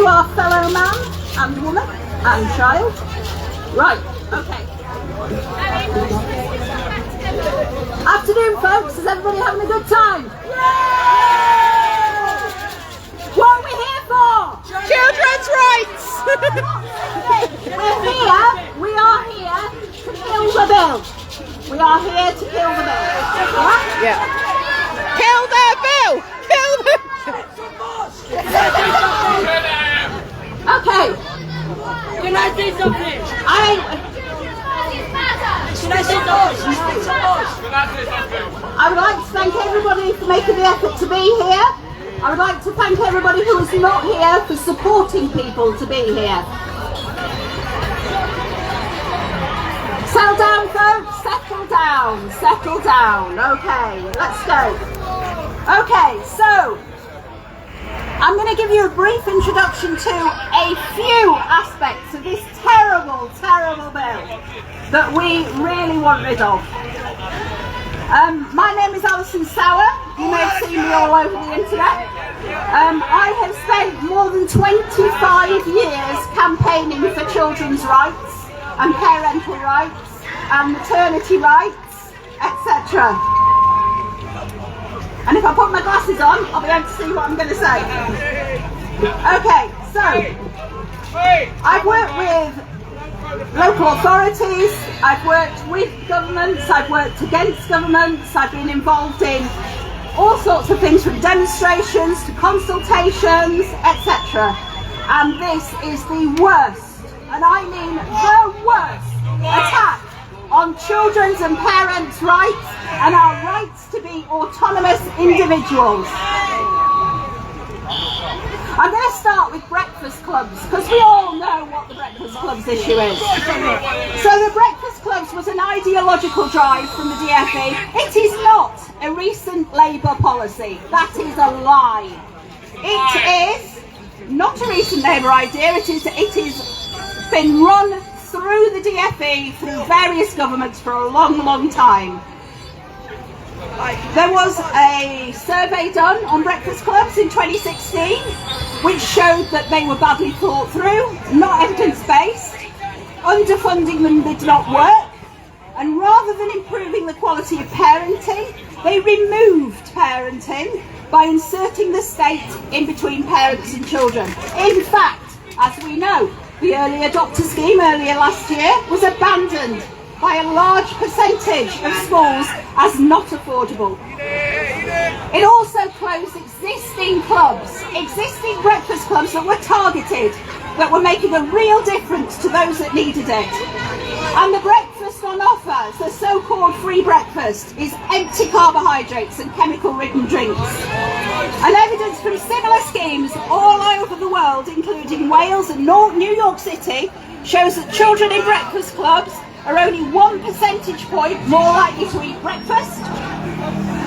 to our fellow man and woman and child. Right, okay. Afternoon, folks. Is everybody having a good time? Yay! What are we here for? Children's rights! We are here to kill the bill. We are here to kill the bill. Right? Yeah. Kill the bill! Kill the... Okay. Can I say something? I would like to thank everybody for making the effort to be here. I would like to thank everybody who is not here for supporting people to be here. Settle down, folks. Settle down. Settle down. Okay, let's go. Okay, so I'm going to give you a brief introduction to a few aspects of this terrible, terrible bill that we really want rid of. My name is Alison Sauer. You may have seen me all over the internet. I have spent more than 25 years campaigning for children's rights and parental rights and maternity rights, etc. And if I put my glasses on, I'll be able to see what I'm going to say. Okay, so I've worked with local authorities, I've worked with governments, I've worked against governments, I've been involved in all sorts of things from demonstrations to consultations, etc. And this is the worst, and I mean the worst, attack on children's and parents' rights and our rights to be autonomous individuals. I'm going to start with breakfast clubs because we all know what the breakfast clubs issue is. So the breakfast clubs was an ideological drive from the DFE. It is not a recent Labour policy. That is a lie. It is not a recent Labour idea. It is been run through the DFE, through various governments for a long, long time. There was a survey done on breakfast clubs in 2016 which showed that they were badly thought through, not evidence-based, underfunding them did not work, and rather than improving the quality of parenting, they removed parenting by inserting the state in between parents and children. In fact, as we know, the early adopter scheme earlier last year was abandoned by a large percentage of schools as not affordable. It also closed existing clubs, existing breakfast clubs that were targeted, that were making a real difference to those that needed it. And the breakfast on offer, the so-called free breakfast, is empty carbohydrates and chemical-ridden drinks. And evidence from similar schemes all over the world, including Wales and New York City, shows that children in breakfast clubs are only 1 percentage point more likely to eat breakfast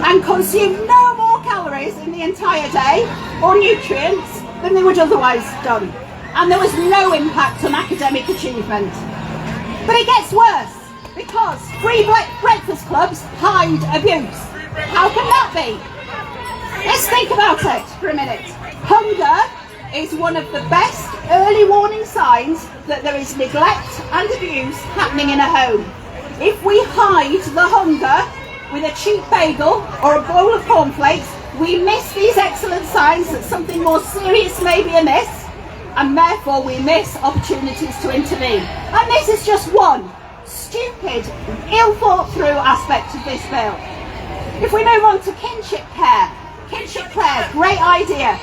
and consume no more calories in the entire day or nutrients than they would otherwise done. And there was no impact on academic achievement. But it gets worse, because free breakfast clubs hide abuse. How can that be? Let's think about it for a minute. Hunger is one of the best early warning signs that there is neglect and abuse happening in a home. If we hide the hunger with a cheap bagel or a bowl of cornflakes, we miss these excellent signs that something more serious may be amiss, and therefore we miss opportunities to intervene. And this is just one stupid, ill thought through aspect of this bill. If we move on to kinship care, great idea.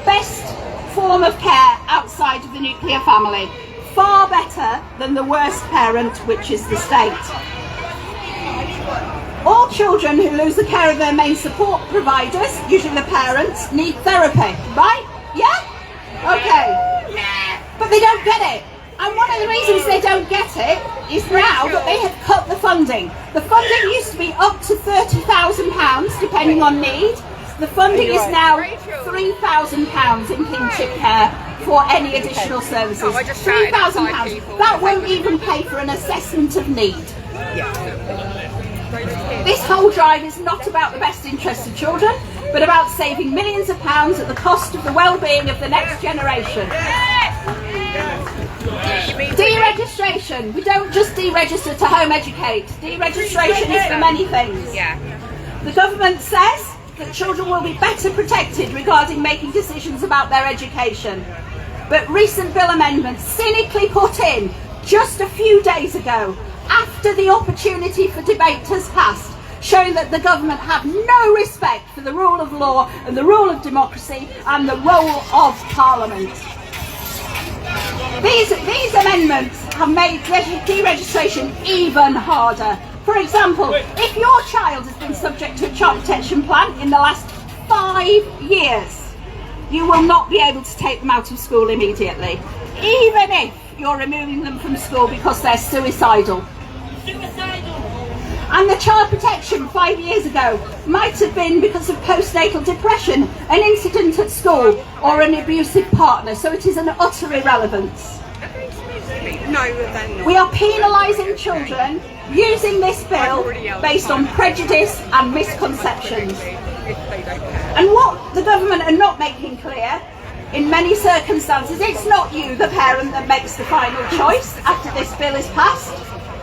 Best form of care outside of the nuclear family. Far better than the worst parent, which is the state. All children who lose the care of their main support providers, usually the parents, need therapy, right? Yeah? Okay. But they don't get it. And one of the reasons they don't get it is now that they have cut the funding. The funding used to be up to £30,000 depending on need. The funding is now £3,000 in kinship care for any additional services. £3,000. That won't even pay for an assessment of need. This whole drive is not about the best interests of children. but about saving millions of pounds at the cost of the well-being of the next generation. Deregistration. We don't just deregister to home educate. Deregistration is for many things. The government says that children will be better protected regarding making decisions about their education. But recent bill amendments cynically put in just a few days ago, after the opportunity for debate has passed, showing that the government have no respect for the rule of law and the rule of democracy and the role of Parliament. These amendments have made deregistration even harder. For example, if your child has been subject to a child protection plan in the last 5 years, you will not be able to take them out of school immediately, even if you're removing them from school because they're suicidal. And the child protection 5 years ago might have been because of postnatal depression, an incident at school, or an abusive partner, so it is an utter irrelevance. We are penalising children using this bill based on prejudice and misconceptions. And what the government are not making clear, in many circumstances, it's not you, the parent, that makes the final choice after this bill is passed.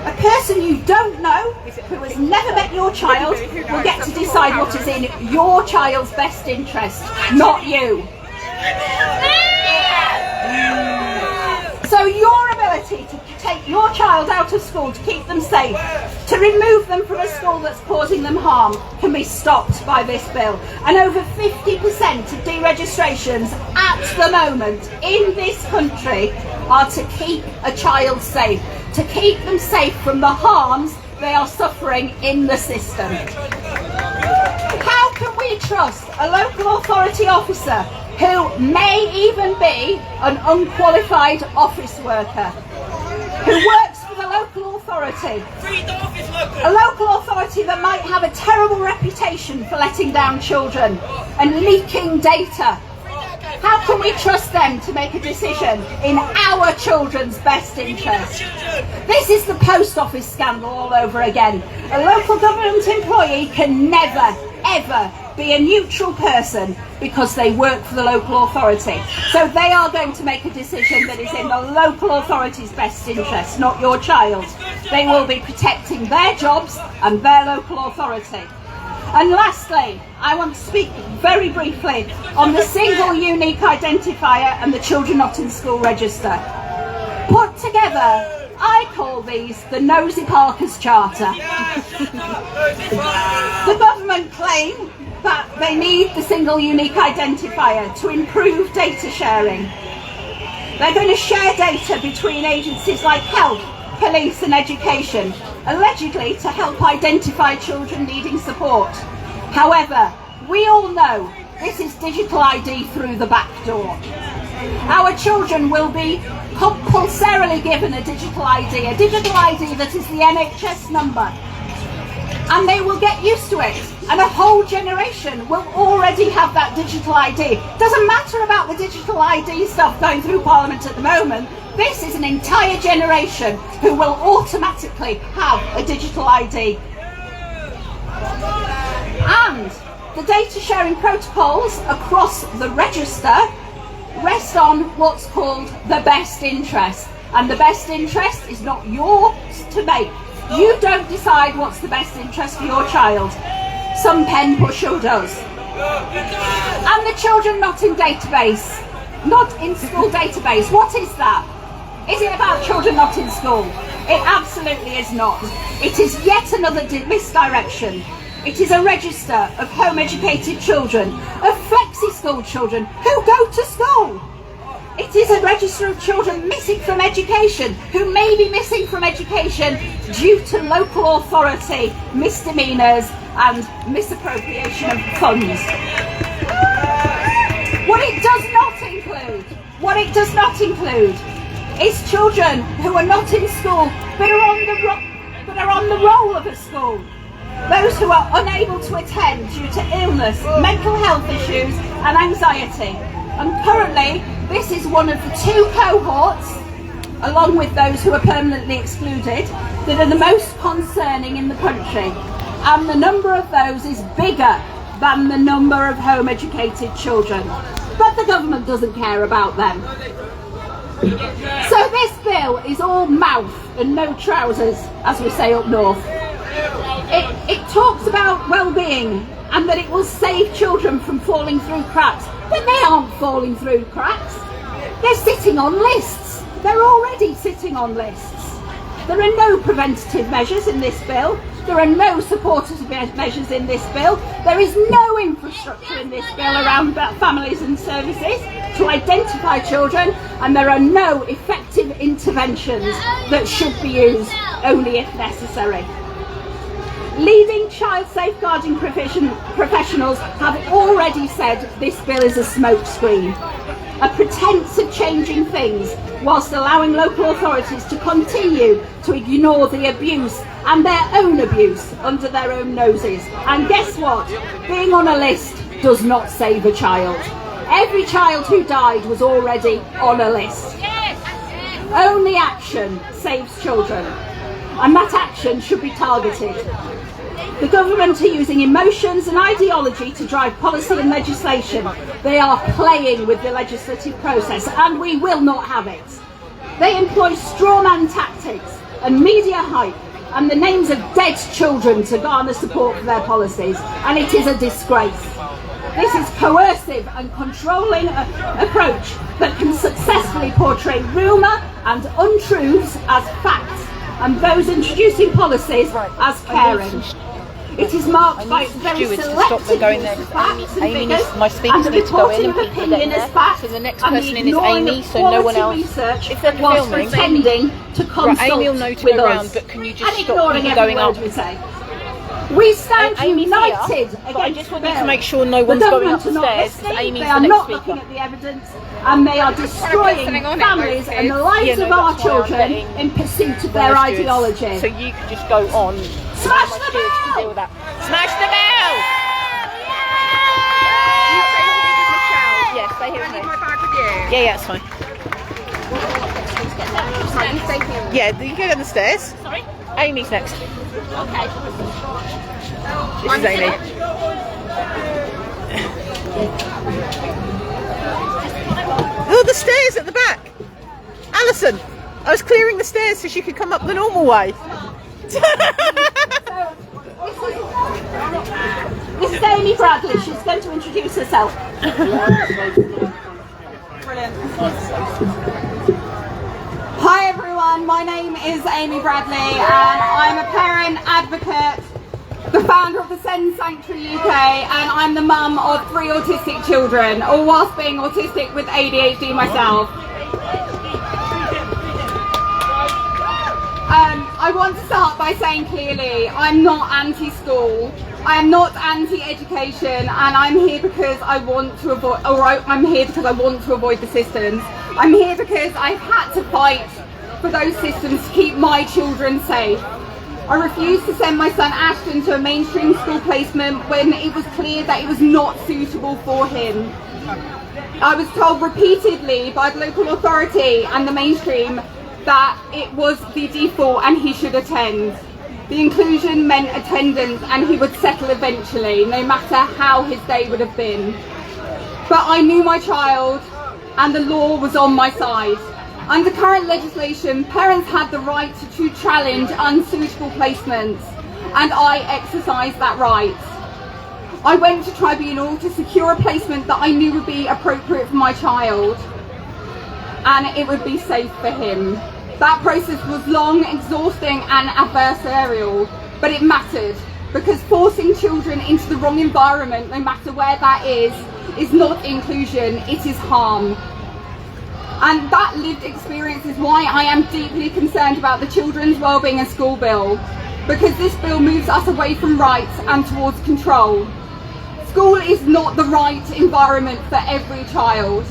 A person you don't know, who has never met your child, will get to decide what is in your child's best interest, not you. So your ability to take your child out of school, to keep them safe, to remove them from a school that's causing them harm, can be stopped by this bill. And over 50% of deregistrations at the moment in this country are to keep a child safe, to keep them safe from the harms they are suffering in the system. How can we trust a local authority officer who may even be an unqualified office worker, who works for the local authority, a local authority that might have a terrible reputation for letting down children and leaking data? How can we trust them to make a decision in our children's best interest? This is the post office scandal all over again. A local government employee can never, ever be a neutral person because they work for the local authority. So they are going to make a decision that is in the local authority's best interest, not your child. They will be protecting their jobs and their local authority. And lastly, I want to speak very briefly on the single unique identifier and the Children Not in School register. Put together, I call these the Nosy Parker's Charter. The government claim that they need the single unique identifier to improve data sharing. They're going to share data between agencies like health, police and education, allegedly to help identify children needing support. However, we all know this is digital ID through the back door. Our children will be compulsorily given a digital ID that is the NHS number. And they will get used to it. And a whole generation will already have that digital ID. Doesn't matter about the digital ID stuff going through Parliament at the moment. This is an entire generation who will automatically have a digital ID. And the data sharing protocols across the register rest on what's called the best interest. And the best interest is not yours to make. You don't decide what's the best interest for your child. Some pen pusher does. And the Children Not in Database, Not in School database, what is that? Is it about children not in school? It absolutely is not. It is yet another misdirection. It is a register of home educated children, of flexi school children who go to school. It is a register of children missing from education, who may be missing from education due to local authority misdemeanours and misappropriation of funds. What it does not include is children who are not in school but are on the roll of a school. Those who are unable to attend due to illness, mental health issues and anxiety. And currently, this is one of the two cohorts, along with those who are permanently excluded, that are the most concerning in the country. And the number of those is bigger than the number of home-educated children. But the government doesn't care about them. So this bill is all mouth and no trousers, as we say up north. It talks about well-being and that it will save children from falling through cracks. But they aren't falling through cracks. They're sitting on lists. They're already sitting on lists. There are no preventative measures in this bill. There are no supportive measures in this bill. There is no infrastructure in this bill around families and services to identify children, and there are no effective interventions that should be used only if necessary. Leading child safeguarding professionals have already said this bill is a smokescreen, a pretence of changing things whilst allowing local authorities to continue to ignore the abuse and their own abuse under their own noses. And guess what? Being on a list does not save a child. Every child who died was already on a list. Only action saves children, and that action should be targeted. The government are using emotions and ideology to drive policy and legislation. They are playing with the legislative process, and we will not have it. They employ strawman tactics and media hype and the names of dead children to garner support for their policies, and it is a disgrace. This is coercive and controlling approach that can successfully portray rumour and untruths as facts, and those introducing policies as caring. It is marked by its very selective use of facts and figures, and the reporting of opinion as facts, So the next and person the in is ignoring Amy, of so no one quality else. research If they're whilst filming, pretending to consult Amy will know to with go around, us, but can you just and stop ignoring people every going word up? we say. We stand Amy's united here, against but I just want you the to bill. make sure no The one's going government are not upstairs, because listening, Amy's they the are next not speaker. looking at the evidence, and they are destroying families and the lives Yeah, no, of our that's why I'm children letting in pursuit of One their of the stewards. ideology. So you could just go on. Smash My the stewards can bell! deal with that. Smash the bell! Yes, stay here with me. Yeah, that's fine. Yeah, you go down the stairs. Sorry? Amy's next. Okay. This is Amy. Oh, the stairs at the back. Alison, I was clearing the stairs so she could come up the normal way. This is Amy Bradley. She's going to introduce herself. Brilliant. Hi everyone, my name is Amy Bradley and I'm a parent advocate, the founder of the Send Sanctuary UK, and I'm the mum of 3 autistic children, all whilst being autistic with ADHD myself. I want to start by saying clearly, I'm not anti-school, I am not anti-education, and I'm here because I want to avoid, I'm here because I want to avoid the systems. I'm here because I've had to fight for those systems to keep my children safe. I refused to send my son Ashton to a mainstream school placement when it was clear that it was not suitable for him. I was told repeatedly by the local authority and the mainstream that it was the default and he should attend. The inclusion meant attendance and he would settle eventually, no matter how his day would have been. But I knew my child and the law was on my side. Under current legislation, parents had the right to challenge unsuitable placements, and I exercised that right. I went to tribunal to secure a placement that I knew would be appropriate for my child, and it would be safe for him. That process was long, exhausting and adversarial, but it mattered, because forcing children into the wrong environment, no matter where that is not inclusion, it is harm. And that lived experience is why I am deeply concerned about the Children's Wellbeing and School Bill, because this bill moves us away from rights and towards control. School is not the right environment for every child,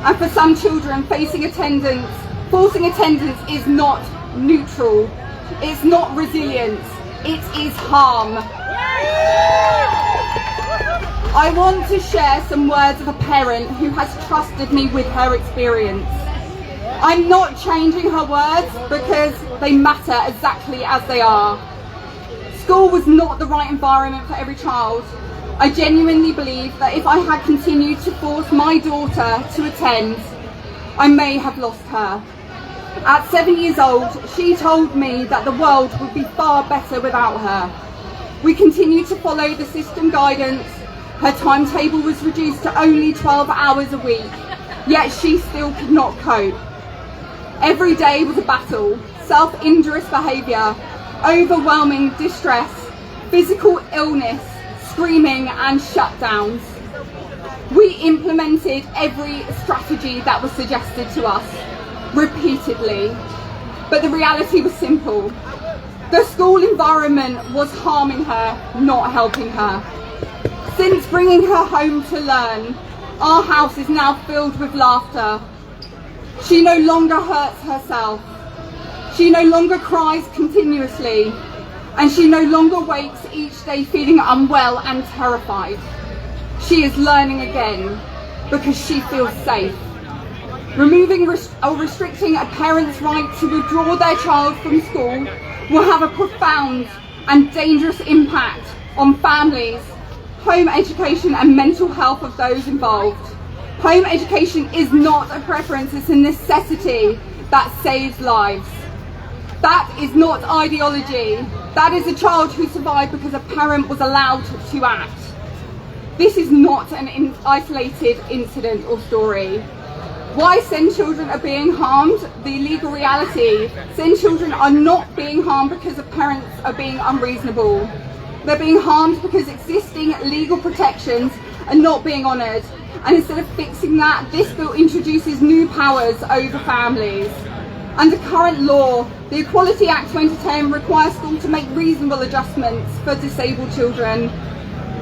and for some children forcing attendance is not neutral, it's not resilience, it is harm. I want to share some words of a parent who has trusted me with her experience. I'm not changing her words because they matter exactly as they are. School was not the right environment for every child. I genuinely believe that if I had continued to force my daughter to attend, I may have lost her. At 7 years old, she told me that the world would be far better without her. We continued to follow the system guidance. Her timetable was reduced to only 12 hours a week, yet she still could not cope. Every day was a battle, self-injurious behaviour, overwhelming distress, physical illness, screaming and shutdowns. We implemented every strategy that was suggested to us, repeatedly, but the reality was simple. The school environment was harming her, not helping her. Since bringing her home to learn, our house is now filled with laughter. She no longer hurts herself. She no longer cries continuously. And she no longer wakes each day feeling unwell and terrified. She is learning again because she feels safe. Removing or restricting a parent's right to withdraw their child from school will have a profound and dangerous impact on families, home education and mental health of those involved. Home education is not a preference, it's a necessity that saves lives. That is not ideology. That is a child who survived because a parent was allowed to act. This is not an isolated incident or story. Why SEND children are being harmed? The legal reality. SEND children are not being harmed because the parents are being unreasonable. They're being harmed because existing legal protections are not being honoured. And instead of fixing that, this bill introduces new powers over families. Under current law, the Equality Act 2010 requires schools to make reasonable adjustments for disabled children.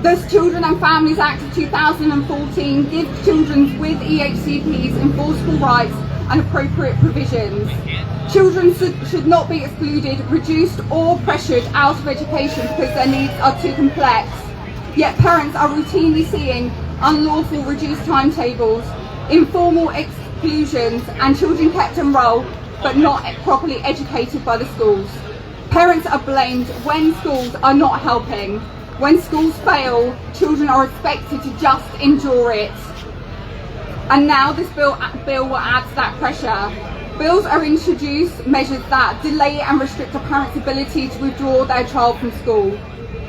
The Children and Families Act of 2014 gives children with EHCPs enforceable rights and appropriate provisions. Children should not be excluded, reduced or pressured out of education because their needs are too complex. Yet parents are routinely seeing unlawful reduced timetables, informal exclusions and children kept in roll but not properly educated by the schools. Parents are blamed when schools are not helping. When schools fail, children are expected to just endure it. And now this bill will add to that pressure. Bills are introduced, measures that delay and restrict a parent's ability to withdraw their child from school,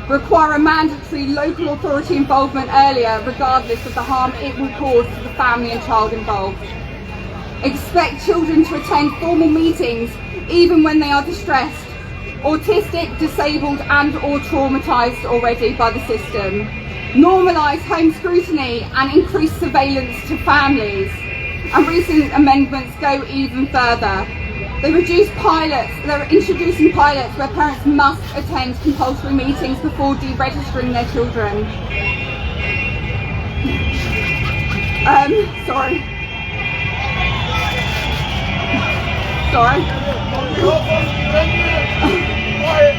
require a mandatory local authority involvement earlier regardless of the harm it will cause to the family and child involved. Expect children to attend formal meetings even when they are distressed, autistic, disabled and or traumatised already by the system. Normalise home scrutiny and increase surveillance to families. And recent amendments go even further. They're introducing pilots where parents must attend compulsory meetings before deregistering their children. Sorry.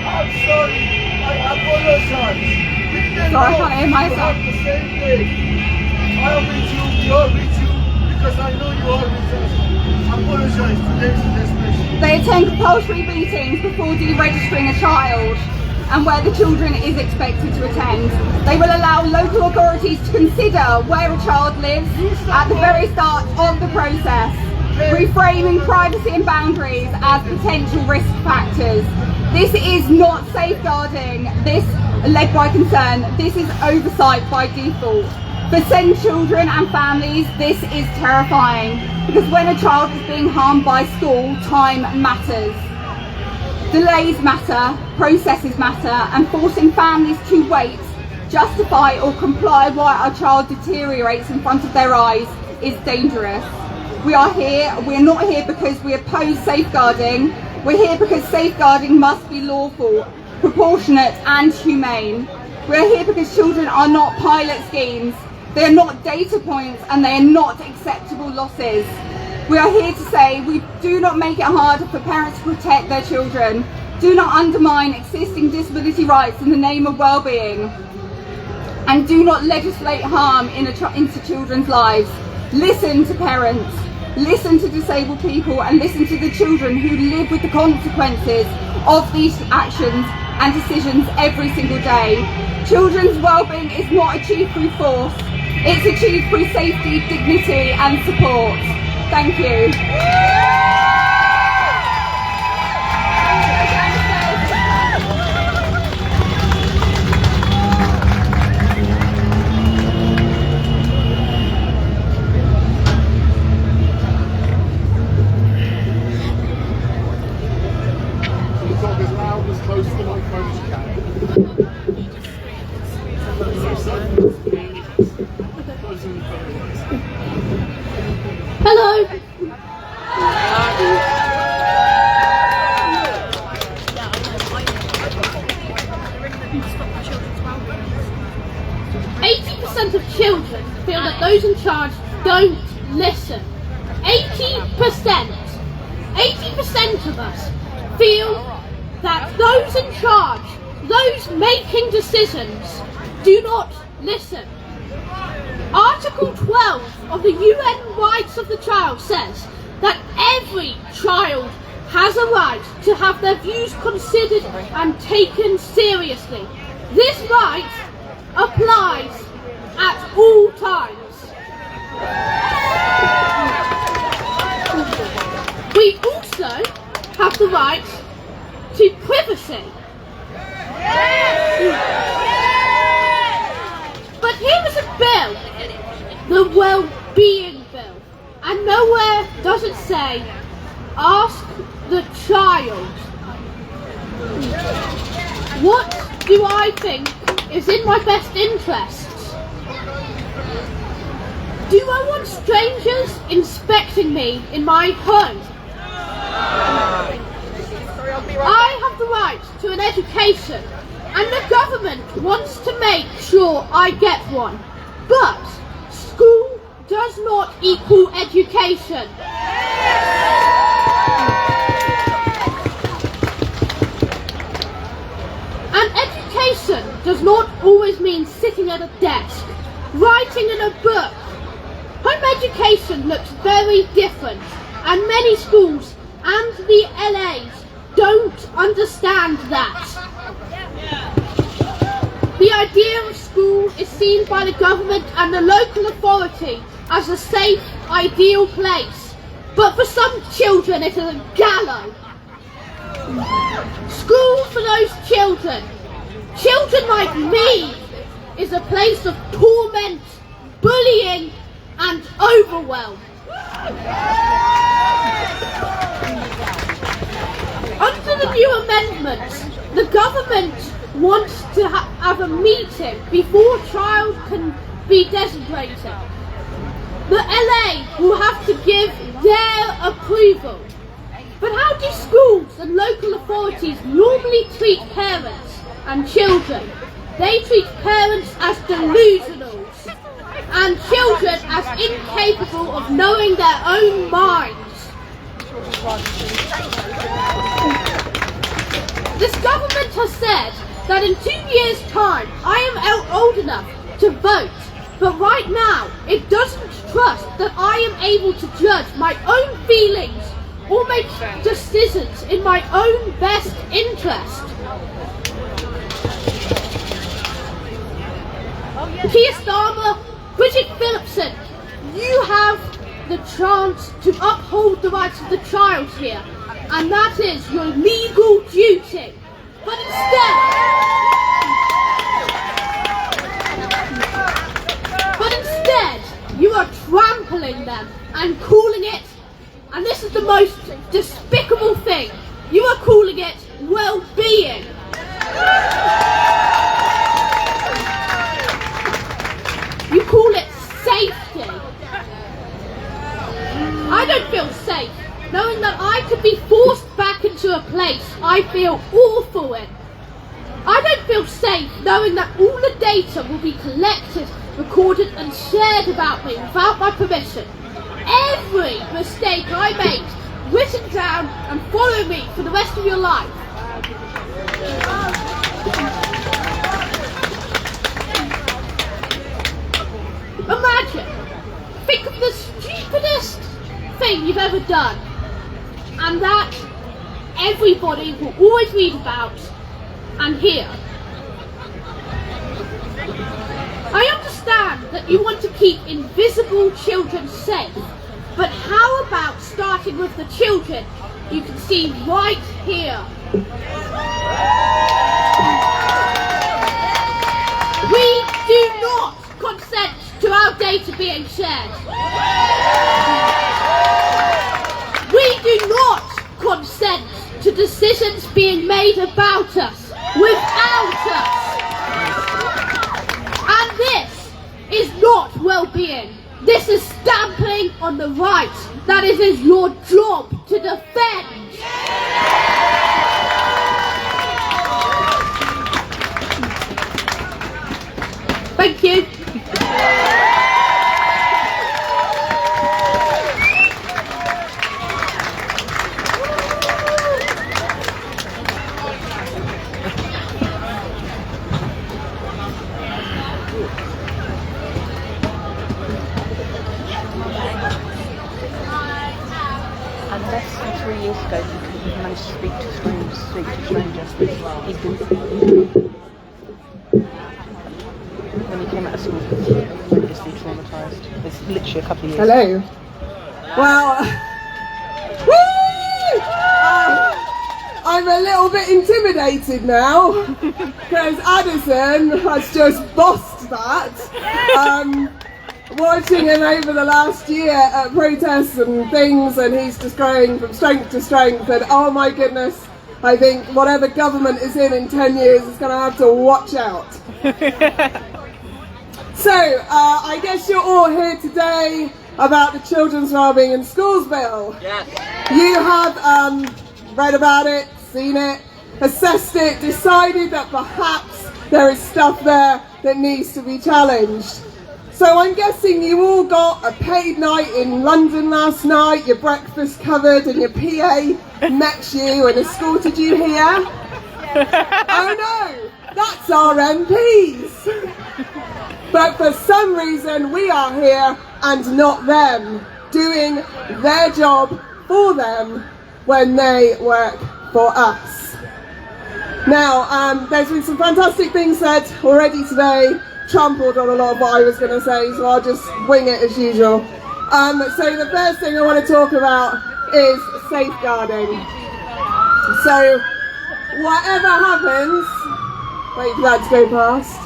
I'm sorry. I apologize. Sorry, I can't hear myself. The same day. I'll meet you. You'll meet you because I know you all meet us. Apologize today to this person. They attend compulsory meetings before deregistering a child and where the children is expected to attend. They will allow local authorities to consider where a child lives at the very start of the process, reframing privacy and boundaries as potential risk factors. This is not safeguarding, this led by concern, this is oversight by default. For SEND children and families, this is terrifying because when a child is being harmed by school, time matters. Delays matter, processes matter, and forcing families to wait, justify or comply while a child deteriorates in front of their eyes is dangerous. We are not here because we oppose safeguarding. We're here because safeguarding must be lawful, proportionate and humane. We're here because children are not pilot schemes. They are not data points and they are not acceptable losses. We are here to say we do not make it harder for parents to protect their children. Do not undermine existing disability rights in the name of well-being. And do not legislate harm into children's lives. Listen to parents. Listen to disabled people and listen to the children who live with the consequences of these actions and decisions every single day. Children's well-being is not achieved through force, it's achieved through safety, dignity and support. Thank you. Talk as loud, as close to the microphone as you can. Hello. 80% of children feel that those in charge don't listen. 80% of us feel that those in charge, those making decisions, do not listen. Article 12 of the UN Rights of the Child says that every child has a right to have their views considered and taken seriously. This right applies at all times. We also have the right to privacy. But here is a bill, the Well-Being Bill, and nowhere does it say, ask the child. What do I think is in my best interests? Do I want strangers inspecting me in my home? I have the right to an education, and the government wants to make sure I get one. But school does not equal education. And education does not always mean sitting at a desk, writing in a book. Home education looks very different, and many schools and the LAs don't understand that. The idea of school is seen by the government and the local authority as a safe, ideal place, but for some children it is a gallows. School for those children like me, is a place of torment, bullying and overwhelm. Under the new amendments, the government wants to have a meeting before a child can be designated. The LA will have to give their approval. But how do schools and local authorities normally treat parents and children? They treat parents as delusionals and children as incapable of knowing their own minds. This government has said that in 2 years' time I am old enough to vote, but right now it doesn't trust that I am able to judge my own feelings or make decisions in my own best interest. Keir Starmer, Bridget Phillipson, you have the chance to uphold the rights of the child here, and that is your legal duty. But instead, you are trampling them and calling it, and this is the most despicable thing, you are calling it well-being. You call it safety. I don't feel safe knowing that I could be forced back into a place I feel awful in. I don't feel safe knowing that all the data will be collected, recorded and shared about me without my permission. Every mistake I make written down and follow me for the rest of your life. Imagine, think of the stupidest thing you've ever done, and that everybody will always read about, and here. I understand that you want to keep invisible children safe, but how about starting with the children you can see right here? We do not consent to our data being shared. We do not consent to decisions being made about us, without us. And this is not well-being. This is stamping on the rights that it is your job to defend. Thank you. Unless 3 years ago you couldn't even manage to speak to strangers, he did. When he came out of school, obviously traumatised. It's literally a couple of years. Hello. Well, I'm a little bit intimidated now because Addison has just bossed that. Watching him over the last year at protests and things, and he's just growing from strength to strength, and oh my goodness, I think whatever government is in 10 years is going to have to watch out. So, I guess you're all here today about the Children's Wellbeing in Schools Bill. Yes. You have read about it, seen it, assessed it, decided that perhaps there is stuff there that needs to be challenged. So I'm guessing you all got a paid night in London last night, your breakfast covered and your PA met you and escorted you here. Oh no, that's our MPs. But for some reason we are here and not them, doing their job for them when they work for us. Now, there's been some fantastic things said already today, trampled on a lot of what I was going to say, so I'll just wing it as usual. So the first thing I want to talk about is safeguarding. So whatever happens, wait for that to go past,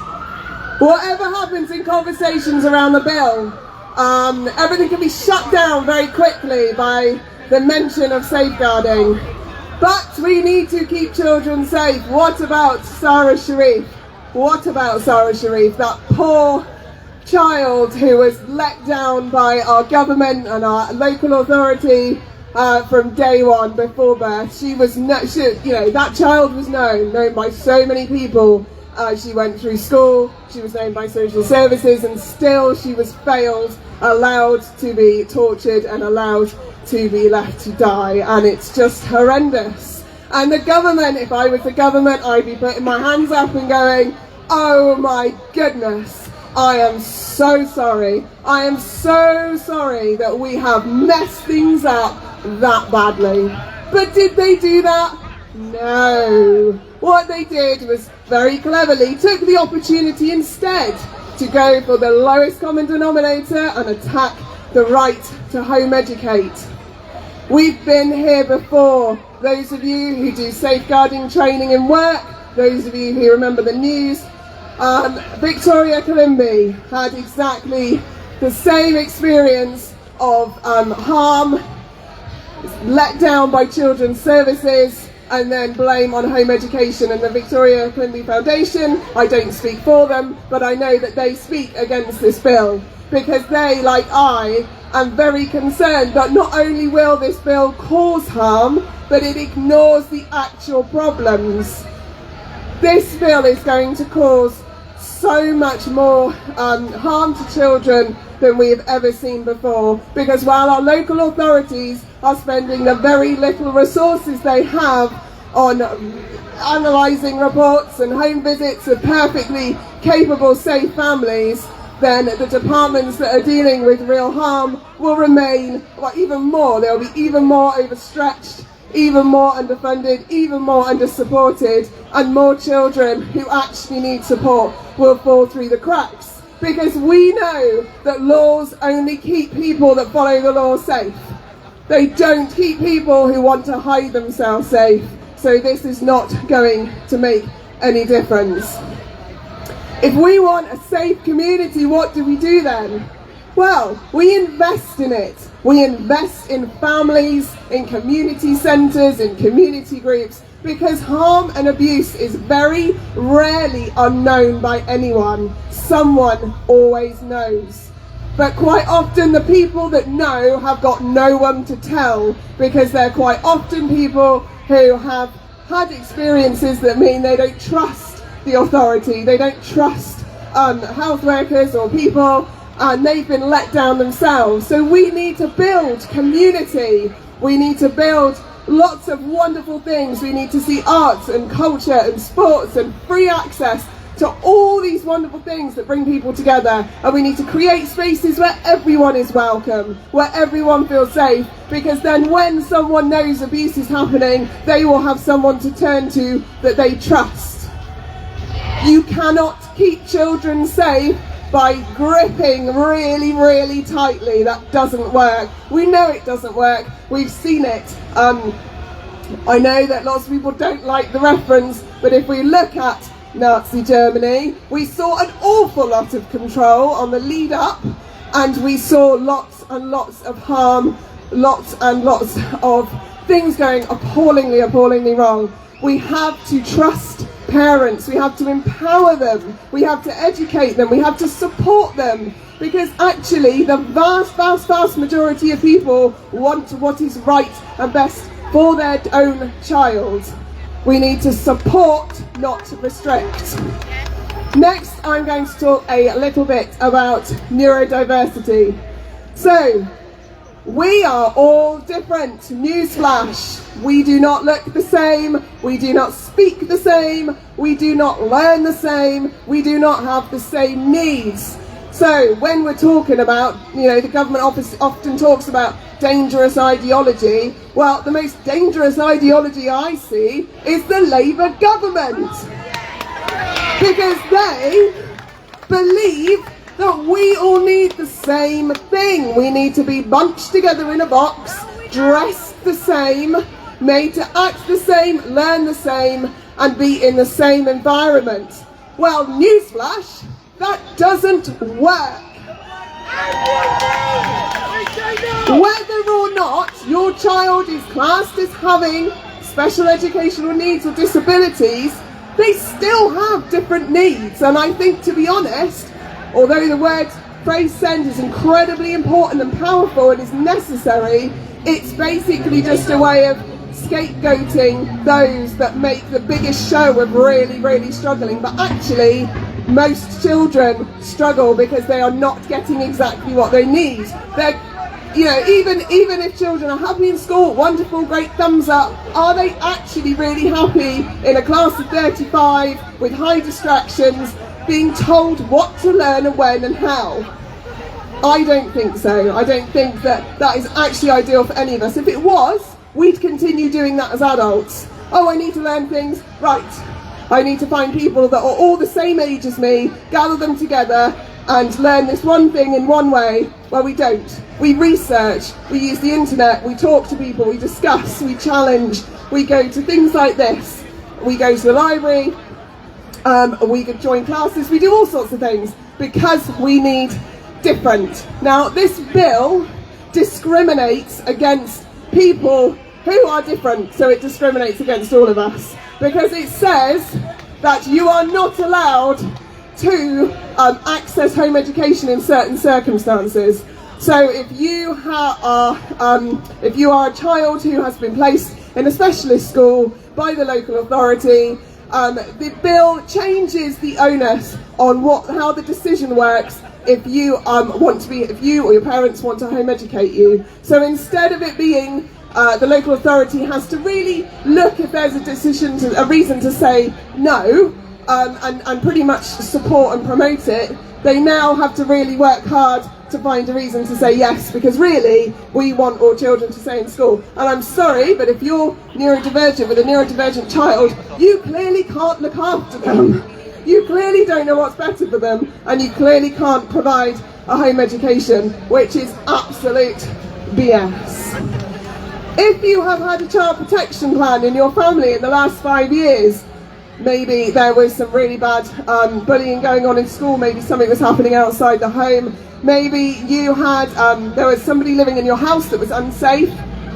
whatever happens in conversations around the bill, everything can be shut down very quickly by the mention of safeguarding. But we need to keep children safe. What about Sarah Sharif? What about Sarah Sharif, that poor child who was let down by our government and our local authority from day one before birth? That child was known by so many people. She went through school, she was known by social services, and still she was failed, allowed to be tortured and allowed to be left to die, and it's just horrendous. And the government, if I was the government, I'd be putting my hands up and going, oh my goodness, I am so sorry. I am so sorry that we have messed things up that badly. But did they do that? No. What they did was very cleverly took the opportunity instead to go for the lowest common denominator and attack the right to home educate. We've been here before. Those of you who do safeguarding training in work, those of you who remember the news, Victoria Kalimbi had exactly the same experience of harm, let down by Children's Services, and then blame on home education. And the Victoria Kalimbi Foundation, I don't speak for them, but I know that they speak against this bill, because they, like I, am very concerned that not only will this bill cause harm, but it ignores the actual problems. This bill is going to cause so much more harm to children than we have ever seen before, because while our local authorities are spending the very little resources they have on analysing reports and home visits of perfectly capable, safe families, then the departments that are dealing with real harm will remain, even more, they'll be even more overstretched, even more underfunded, even more undersupported, and more children who actually need support will fall through the cracks. Because we know that laws only keep people that follow the law safe. They don't keep people who want to hide themselves safe. So this is not going to make any difference. If we want a safe community, what do we do then? Well, we invest in it. We invest in families, in community centres, in community groups, because harm and abuse is very rarely unknown by anyone. Someone always knows. But quite often the people that know have got no one to tell, because they're quite often people who have had experiences that mean they don't trust the authority, they don't trust health workers or people, and they've been let down themselves. So we need to build community. We need to build lots of wonderful things. We need to see arts and culture and sports and free access to all these wonderful things that bring people together. And we need to create spaces where everyone is welcome, where everyone feels safe, because then when someone knows abuse is happening, they will have someone to turn to that they trust. You cannot keep children safe by gripping really, really tightly. That doesn't work. We know it doesn't work. We've seen it. I know that lots of people don't like the reference, but if we look at Nazi Germany, we saw an awful lot of control on the lead up, and we saw lots and lots of harm, lots and lots of things going appallingly wrong. We have to trust parents, we have to empower them, we have to educate them, we have to support them, because actually the vast majority of people want what is right and best for their own child. We need to support, not restrict. Next, I'm going to talk a little bit about neurodiversity. So, we are all different. Newsflash. We do not look the same. We do not speak the same. We do not learn the same. We do not have the same needs. So when we're talking about, the government office often talks about dangerous ideology. Well, the most dangerous ideology I see is the Labour government. Because they believe that we all need the same thing. We need to be bunched together in a box, dressed the same, made to act the same, learn the same, and be in the same environment. Well, newsflash, that doesn't work. Whether or not your child is classed as having special educational needs or disabilities, they still have different needs. And I think, to be honest, although the phrase SEND is incredibly important and powerful and is necessary, it's basically just a way of scapegoating those that make the biggest show of really, really struggling. But actually, most children struggle because they are not getting exactly what they need. They're, even if children are happy in school, wonderful, great, thumbs up, are they actually really happy in a class of 35 with high distractions, being told what to learn and when and how? I don't think so. I don't think that is actually ideal for any of us. If it was, we'd continue doing that as adults. Oh, I need to learn things. Right. I need to find people that are all the same age as me, gather them together and learn this one thing in one way. Well, we don't. We research, we use the internet, we talk to people, we discuss, we challenge, we go to things like this. We go to the library, we could join classes, we do all sorts of things because we need different. Now, this bill discriminates against people who are different, so it discriminates against all of us, because it says that you are not allowed to access home education in certain circumstances. So if you are a child who has been placed in a specialist school by the local authority, the bill changes the onus on how the decision works if you if you or your parents want to home educate you. So instead of it being the local authority has to really look if there's a reason to say no, and pretty much support and promote it, they now have to really work hard to find a reason to say yes, because really we want all children to stay in school. And I'm sorry, but if you're neurodivergent with a neurodivergent child, you clearly can't look after them. You clearly don't know what's better for them, and you clearly can't provide a home education, which is absolute BS. If you have had a child protection plan in your family in the last 5 years, maybe there was some really bad bullying going on in school, maybe something was happening outside the home, maybe you had, there was somebody living in your house that was unsafe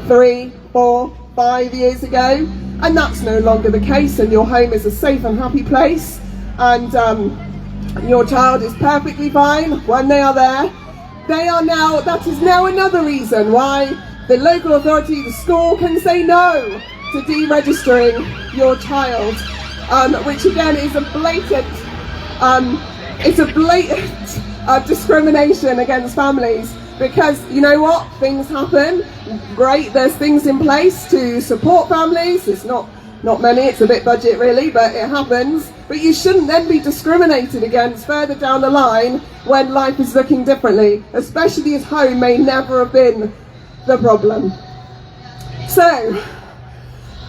3, 4, 5 years ago, and that's no longer the case, and your home is a safe and happy place, and your child is perfectly fine when they are there. They are now, that is now another reason why the local authority, the school, can say no to deregistering your child, which again is a blatant, discrimination against families, because you know what, things happen, great, there's things in place to support families, it's not many, it's a bit budget really, but it happens, but you shouldn't then be discriminated against further down the line when life is looking differently, especially as home may never have been the problem. So,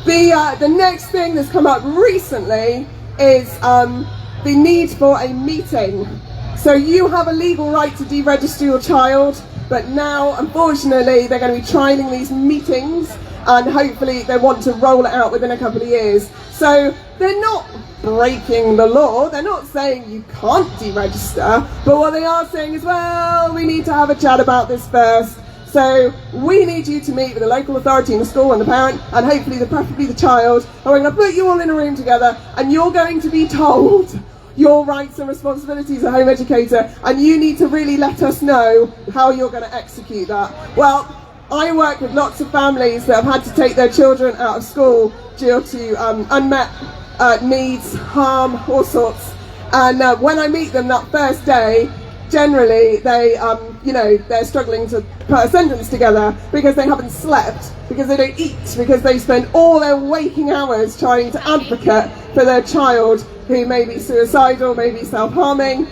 the next thing that's come up recently is the need for a meeting. So you have a legal right to deregister your child, but now, unfortunately, they're going to be trialling these meetings, and hopefully they want to roll it out within a couple of years. So they're not breaking the law, they're not saying you can't deregister, but what they are saying is, well, we need to have a chat about this first. So we need you to meet with the local authority and the school and the parent, and hopefully preferably the child, and we're going to put you all in a room together, and you're going to be told your rights and responsibilities as a home educator, and you need to really let us know how you're going to execute that. Well, I work with lots of families that have had to take their children out of school due to unmet needs, harm, all sorts, and when I meet them that first day, generally they, they're struggling to put a sentence together because they haven't slept, because they don't eat, because they spend all their waking hours trying to advocate for their child who may be suicidal, maybe self-harming,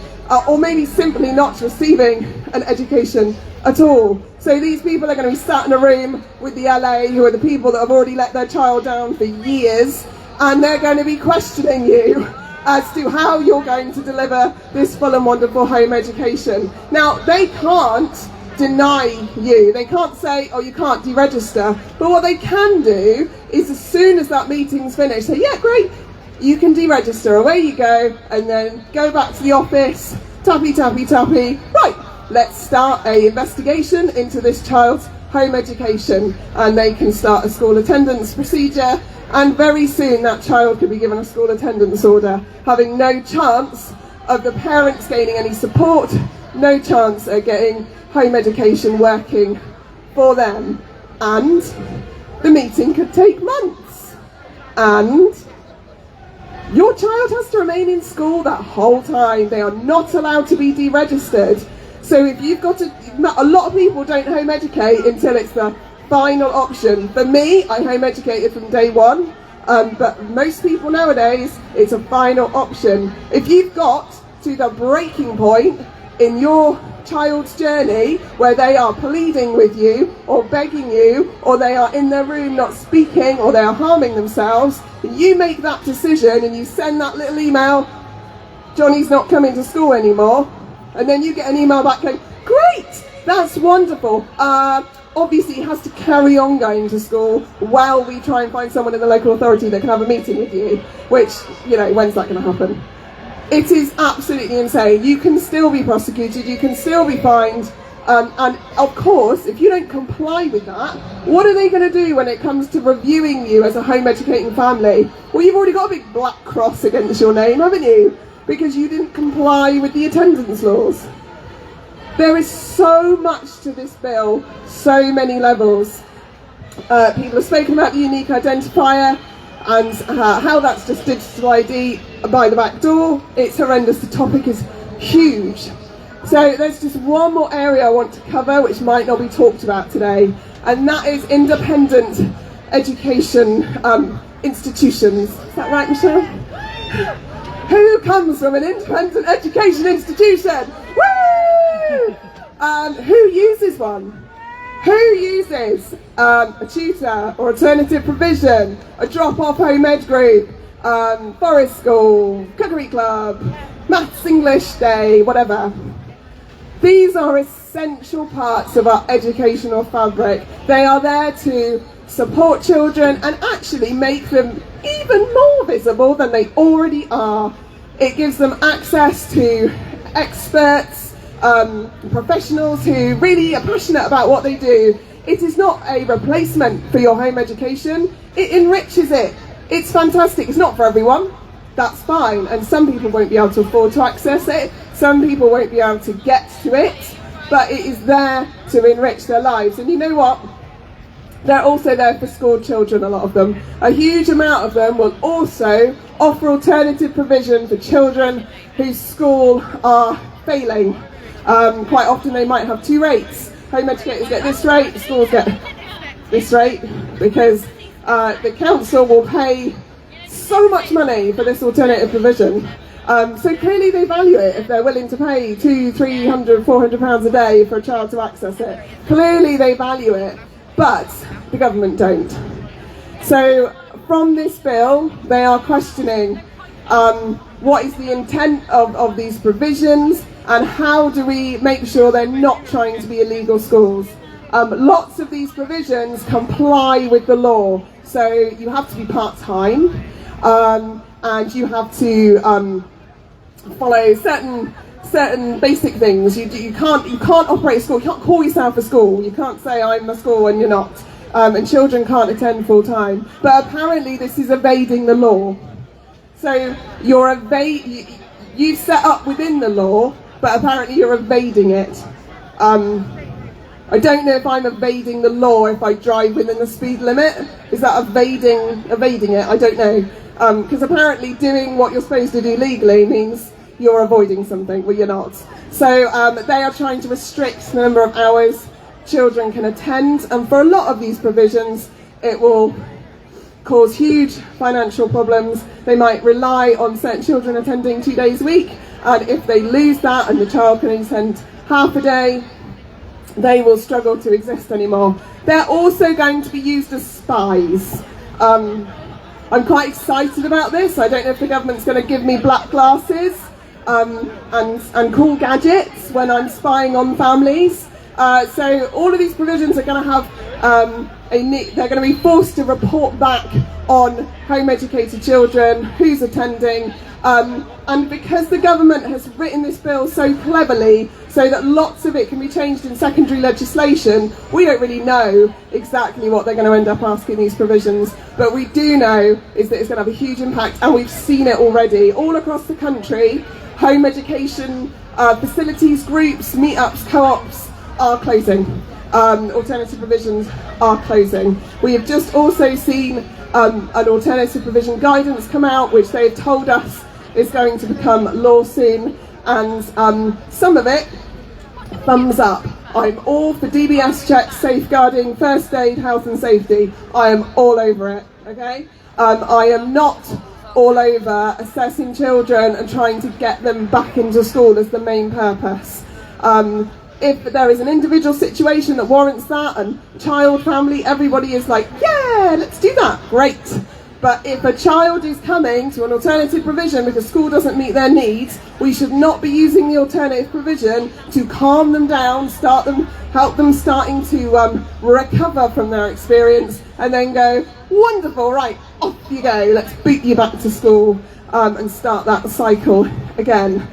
or maybe simply not receiving an education at all. So these people are going to be sat in a room with the LA, who are the people that have already let their child down for years, and they're going to be questioning you as to how you're going to deliver this full and wonderful home education. Now, they can't deny you. They can't say, oh, you can't deregister. But what they can do is, as soon as that meeting's finished, say, yeah, great, you can deregister, away you go, and then go back to the office, tappy, tappy, tappy, right, let's start an investigation into this child's home education, and they can start a school attendance procedure, and very soon that child could be given a school attendance order, having no chance of the parents gaining any support, no chance of getting home education working for them, and the meeting could take months, and your child has to remain in school that whole time. They are not allowed to be deregistered. So if you've got a lot of people don't home educate until it's the final option. For me, I home educated from day one, but most people nowadays, it's a final option. If you've got to the breaking point in your child's journey where they are pleading with you or begging you, or they are in their room not speaking, or they are harming themselves, you make that decision and you send that little email, Johnny's not coming to school anymore, and then you get an email back going, great, that's wonderful, obviously he has to carry on going to school while we try and find someone in the local authority that can have a meeting with you, which, when's that going to happen? It is absolutely insane. You can still be prosecuted, you can still be fined, and of course, if you don't comply with that, what are they going to do when it comes to reviewing you as a home educating family? Well, you've already got a big black cross against your name, haven't you? Because you didn't comply with the attendance laws. There is so much to this bill, so many levels. People have spoken about the unique identifier and how that's just digital ID by the back door. It's horrendous, the topic is huge. So there's just one more area I want to cover which might not be talked about today, and that is independent education institutions. Is that right, Michelle? Who comes from an independent education institution? Woo! Who uses one? Who uses a tutor or alternative provision, a drop-off home ed group, forest school, cookery club, maths English day, whatever? These are essential parts of our educational fabric. They are there to support children and actually make them even more visible than they already are. It gives them access to experts, professionals who really are passionate about what they do. It is not a replacement for your home education. It enriches it. It's fantastic. It's not for everyone. That's fine. And some people won't be able to afford to access it. Some people won't be able to get to it. But it is there to enrich their lives. And you know what? They're also there for school children, a lot of them. A huge amount of them will also offer alternative provision for children whose school are failing. Quite often they might have two rates. Home educators get this rate, schools get this rate, because the council will pay so much money for this alternative provision. So clearly they value it if they're willing to pay £200, £300, £400 a day for a child to access it. Clearly they value it, but the government don't. So from this bill, they are questioning what is the intent of these provisions, and how do we make sure they're not trying to be illegal schools. Lots of these provisions comply with the law, so you have to be part-time, and you have to follow certain basic things. You can't operate a school. You can't call yourself a school. You can't say I'm a school when you're not. And children can't attend full time. But apparently this is evading the law. So you've set up within the law, but apparently you're evading it. I don't know if I'm evading the law if I drive within the speed limit. Is that evading it? I don't know. Because apparently doing what you're supposed to do legally means you're avoiding something, but you're not. So they are trying to restrict the number of hours children can attend, and for a lot of these provisions it will cause huge financial problems. They might rely on certain children attending 2 days a week, and if they lose that and the child can attend half a day, they will struggle to exist anymore. They're also going to be used as spies. I'm quite excited about this. I don't know if the government's going to give me black glasses and cool gadgets when I'm spying on families. So all of these provisions are going to have they're going to be forced to report back on home educated children, who's attending, and because the government has written this bill so cleverly so that lots of it can be changed in secondary legislation, we don't really know exactly what they're going to end up asking these provisions, but we do know is that it's going to have a huge impact, and we've seen it already all across the country. Home education facilities, groups, meetups, co-ops are closing. Alternative provisions are closing. We have just also seen an alternative provision guidance come out, which they've told us is going to become law soon, and some of it, thumbs up. I'm all for DBS checks, safeguarding, first aid, health and safety. I am all over it, okay? I am not all over assessing children and trying to get them back into school as the main purpose. If there is an individual situation that warrants that, and child, family, everybody is like, yeah, let's do that, great. But if a child is coming to an alternative provision because school doesn't meet their needs, we should not be using the alternative provision to calm them down, help them starting to recover from their experience, and then go, wonderful, right, off you go, let's boot you back to school and start that cycle again.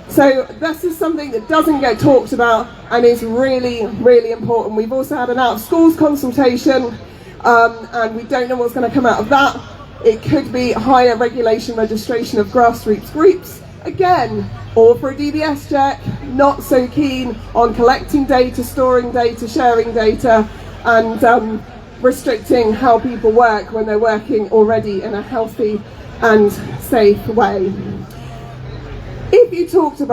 So this is something that doesn't get talked about and is really, really important. We've also had an out of schools consultation, and we don't know what's going to come out of that. It could be higher regulation registration of grassroots groups. Again, all for a DBS check, not so keen on collecting data, storing data, sharing data, and restricting how people work when they're working already in a healthy and safe way. If you talk to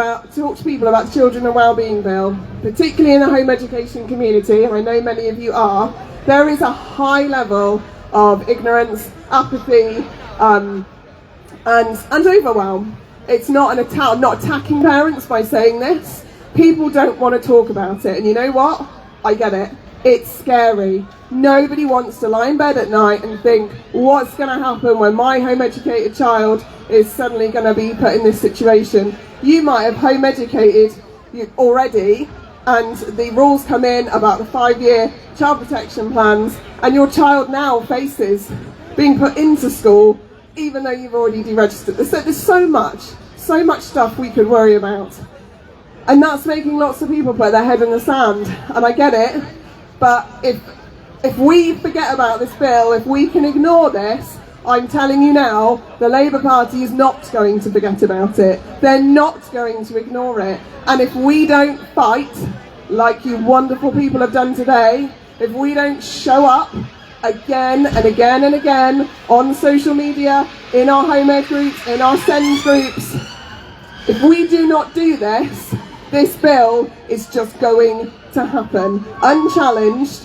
people about the Children and Wellbeing Bill, particularly in the home education community, and I know many of you are, there is a high level of ignorance, apathy, and overwhelm. It's not I'm not attacking parents by saying this, people don't want to talk about it. And you know what? I get it. It's scary. Nobody wants to lie in bed at night and think, what's going to happen when my home educated child is suddenly going to be put in this situation? You might have home educated already, and the rules come in about the 5-year child protection plans, and your child now faces being put into school even though you've already deregistered. There's so much stuff we could worry about, and that's making lots of people put their head in the sand. And I get it, but if we forget about this bill, if we can ignore this, I'm telling you now, the Labour Party is not going to forget about it. They're not going to ignore it. And if we don't fight, like you wonderful people have done today, if we don't show up again and again and again on social media, in our home ed groups, in our SEND groups, if we do not do this, this bill is just going to happen unchallenged,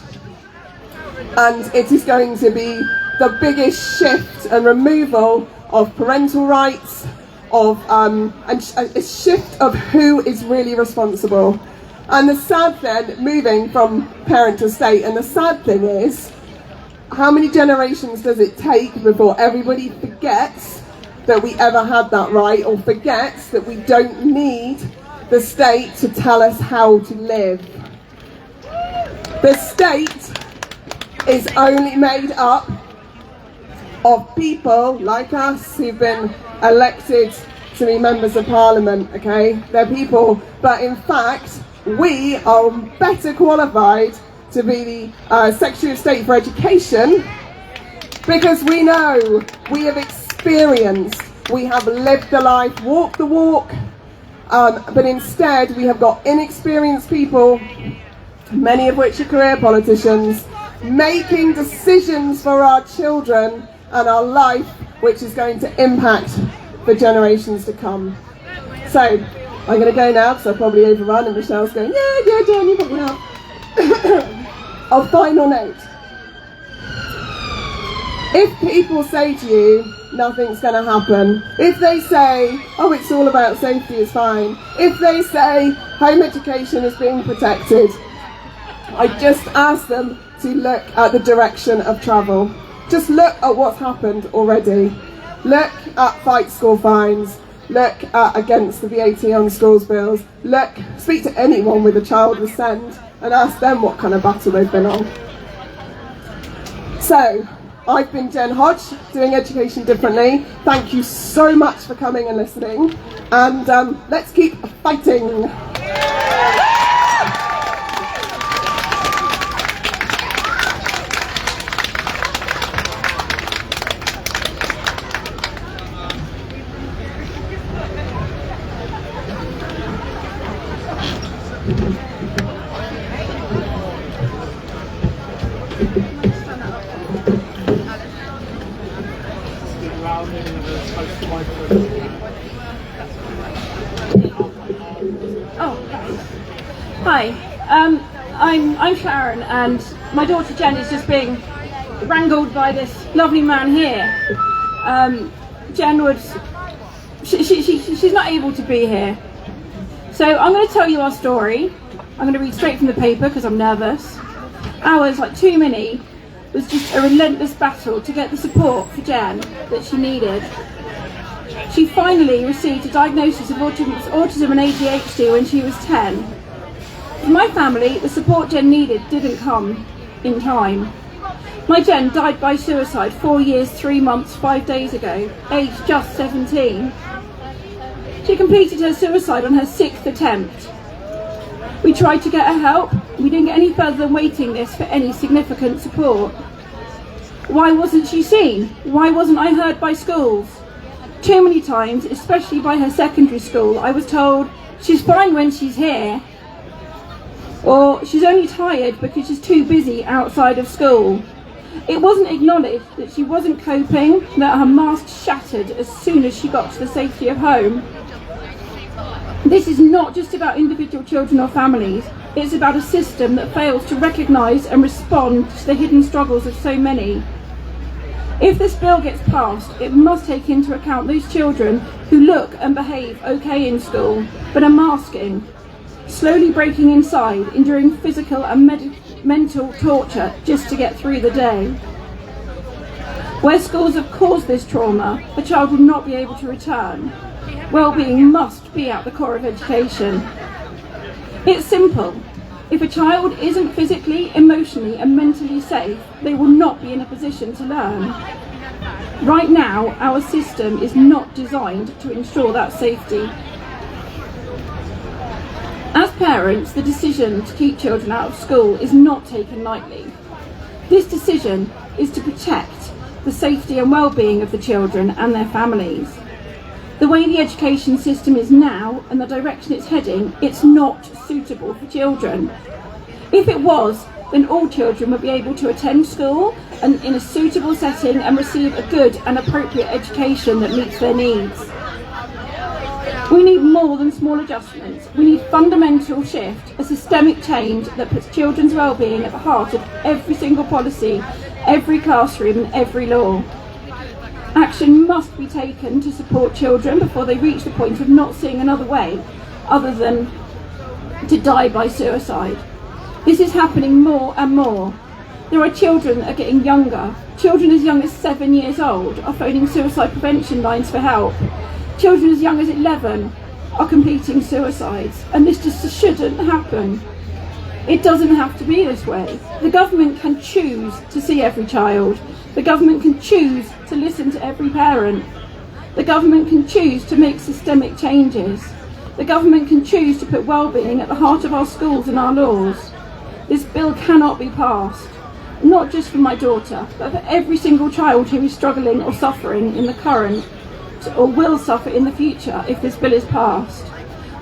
and it is going to be the biggest shift and removal of parental rights, of and a shift of who is really responsible. And the sad thing, moving from parent to state, and the sad thing is, how many generations does it take before everybody forgets that we ever had that right, or forgets that we don't need the state to tell us how to live? The state is only made up of people like us who've been elected to be members of parliament, okay? They're people, but in fact, we are better qualified to be the Secretary of State for Education, because we know, we have experienced, we have lived the life, walked the walk, but instead we have got inexperienced people, many of which are career politicians, making decisions for our children and our life, which is going to impact the generations to come. So, I'm going to go now because I'll probably overrun, and Michelle's going, yeah, Jen, you probably have. Our final note. If people say to you, nothing's going to happen, if they say, oh, it's all about safety, it's fine, if they say home education is being protected, I just ask them to look at the direction of travel. Just look at what's happened already. Look at fight school fines. Look at against the VAT on schools bills. Look, speak to anyone with a child with SEND and ask them what kind of battle they've been on. So, I've been Jen Hodge, doing Education Differently. Thank you so much for coming and listening, and let's keep fighting. Hi, I'm Sharon, and my daughter Jen is just being wrangled by this lovely man here. Jen would, she's not able to be here. So I'm going to tell you our story. I'm going to read straight from the paper because I'm nervous. Ours, like too many, was just a relentless battle to get the support for Jen that she needed. She finally received a diagnosis of autism and ADHD when she was 10. For my family, the support Jen needed didn't come in time. My Jen died by suicide 4 years, 3 months, 5 days ago, aged just 17. She completed her suicide on her 6th attempt. We tried to get her help. We didn't get any further than waiting lists for any significant support. Why wasn't she seen? Why wasn't I heard by schools? Too many times, especially by her secondary school, I was told she's fine when she's here, or she's only tired because she's too busy outside of school. It wasn't acknowledged that she wasn't coping, that her mask shattered as soon as she got to the safety of home. This is not just about individual children or families, it's about a system that fails to recognise and respond to the hidden struggles of so many. If this bill gets passed, it must take into account those children who look and behave okay in school, but are masking. slowly breaking inside, enduring physical and mental torture just to get through the day. Where schools have caused this trauma, a child will not be able to return. Well-being must be at the core of education. It's simple. If a child isn't physically, emotionally and mentally safe, they will not be in a position to learn. Right now, our system is not designed to ensure that safety. As parents, the decision to keep children out of school is not taken lightly. This decision is to protect the safety and well-being of the children and their families. The way the education system is now and the direction it's heading, it's not suitable for children. If it was, then all children would be able to attend school and in a suitable setting and receive a good and appropriate education that meets their needs. We need more than small adjustments. We need fundamental shift, a systemic change that puts children's well-being at the heart of every single policy, every classroom and every law. Action must be taken to support children before they reach the point of not seeing another way other than to die by suicide. This is happening more and more. There are children that are getting younger. Children as young as 7 years old are phoning suicide prevention lines for help. Children as young as 11 are completing suicides, and this just shouldn't happen. It doesn't have to be this way. The government can choose to see every child. The government can choose to listen to every parent. The government can choose to make systemic changes. The government can choose to put well-being at the heart of our schools and our laws. This bill cannot be passed, not just for my daughter, but for every single child who is struggling or suffering in the current or will suffer in the future if this bill is passed.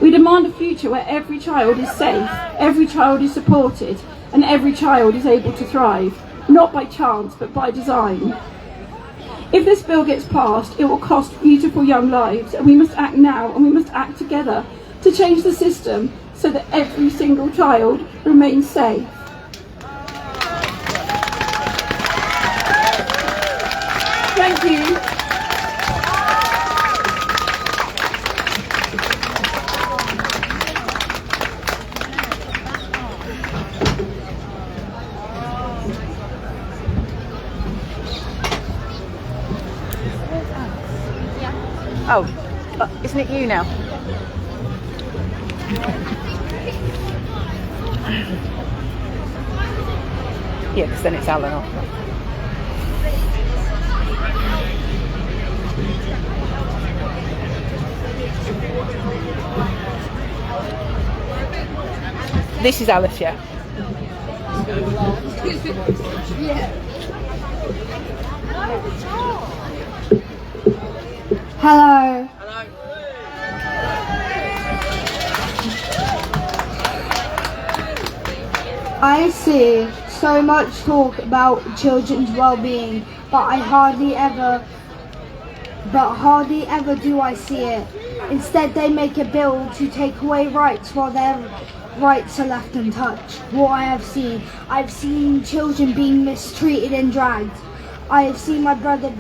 We demand a future where every child is safe, every child is supported, and every child is able to thrive, not by chance but by design. If this bill gets passed, it will cost beautiful young lives, and we must act now and we must act together to change the system so that every single child remains safe. Thank you. Oh, isn't it you now? Yeah, because then it's Alan off. This is Alice, yeah. Hello. I see so much talk about children's well-being, but hardly ever do I see it. Instead, they make a bill to take away rights while their rights are left untouched. What I've seen children being mistreated and dragged. I've seen my brother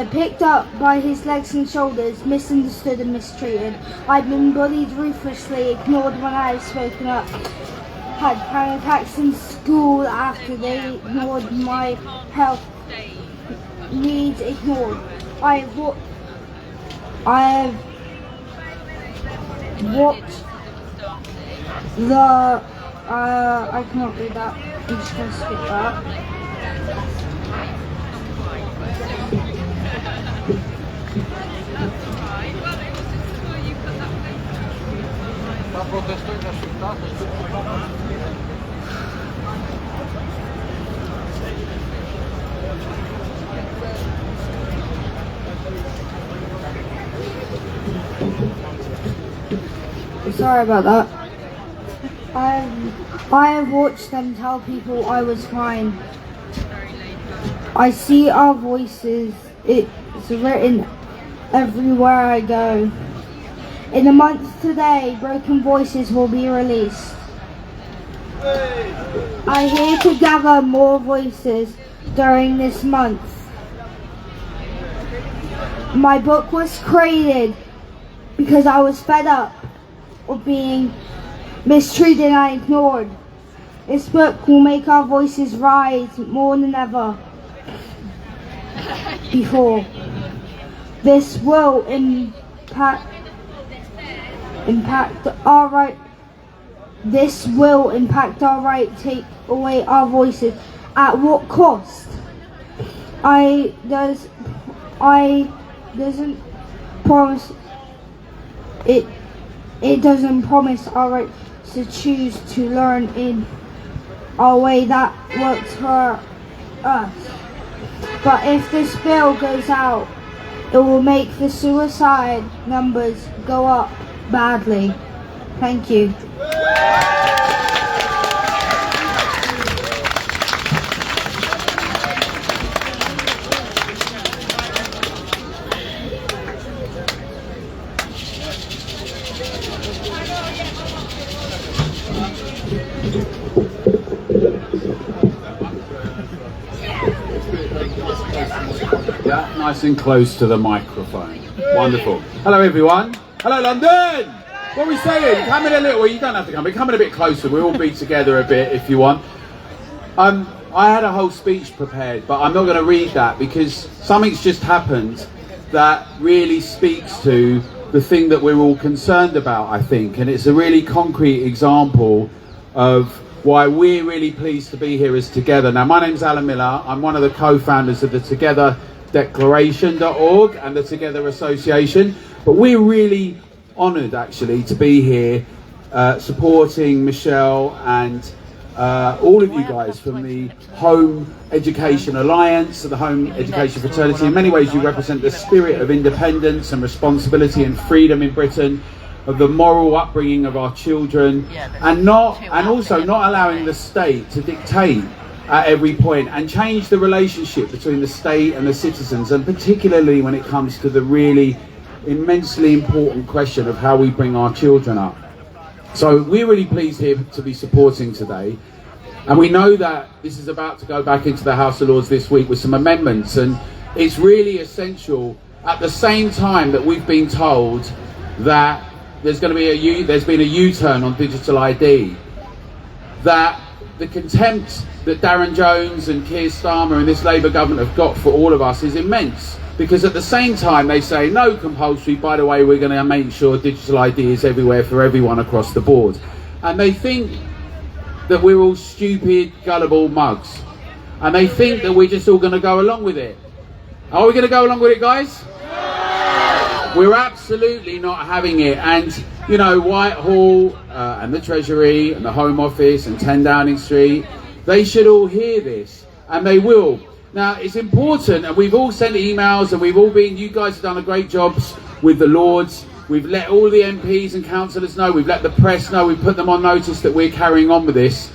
picked up by his legs and shoulders, misunderstood and mistreated. I've been bullied ruthlessly, ignored when I have spoken up. Had panic attacks in school after they ignored my health needs ignored. I have watched the I cannot read that. I'm just going to skip that. Sorry about that. I have watched them tell people I was fine. I see our voices. It's written everywhere I go. In a month today, Broken Voices will be released. I'm here to gather more voices during this month. My book was created because I was fed up of being mistreated and ignored. This book will make our voices rise more than ever before. This will impact our right. This will impact our right. Take away our voices. At what cost? Doesn't promise it. It doesn't promise our right to choose to learn in our way that works for us. But if this bill goes out, it will make the suicide numbers go up badly. Thank you. Yeah, nice and close to the microphone. Wonderful. Hello everyone. Hello London. What are we saying? Come in a little. Well, you don't have to come in. Come in a bit closer. We'll all be together a bit if you want. I had a whole speech prepared, but I'm not going to read that because something's just happened that really speaks to the thing that we're all concerned about, I think, and it's a really concrete example of why we're really pleased to be here as Together. Now, my name's Alan Miller. I'm one of the co-founders of the Together Declaration.org and the Together Association, but we're really honoured actually to be here supporting Michelle and all of you guys from the Home Education Alliance, the Home Education Fraternity. In many ways you represent the spirit of independence and responsibility and freedom in Britain, of the moral upbringing of our children, and also not allowing the state to dictate at every point and change the relationship between the state and the citizens, and particularly when it comes to the really immensely important question of how we bring our children up. So we're really pleased here to be supporting today, and we know that this is about to go back into the House of Lords this week with some amendments, and it's really essential at the same time that we've been told that there's been a U-turn on digital ID, that the contempt that Darren Jones and Keir Starmer and this Labour government have got for all of us is immense, because at the same time they say no compulsory, by the way, we're going to make sure digital ID is everywhere for everyone across the board, and they think that we're all stupid, gullible mugs, and they think that we're just all going to go along with it. Are we going to go along with it, guys? We're absolutely not having it. And you know, Whitehall and the Treasury and the Home Office and 10 Downing Street, they should all hear this, and they will. Now it's important, and we've all sent emails, and you guys have done a great job with the Lords. We've let all the MPs and councillors know, we've let the press know, we've put them on notice that we're carrying on with this.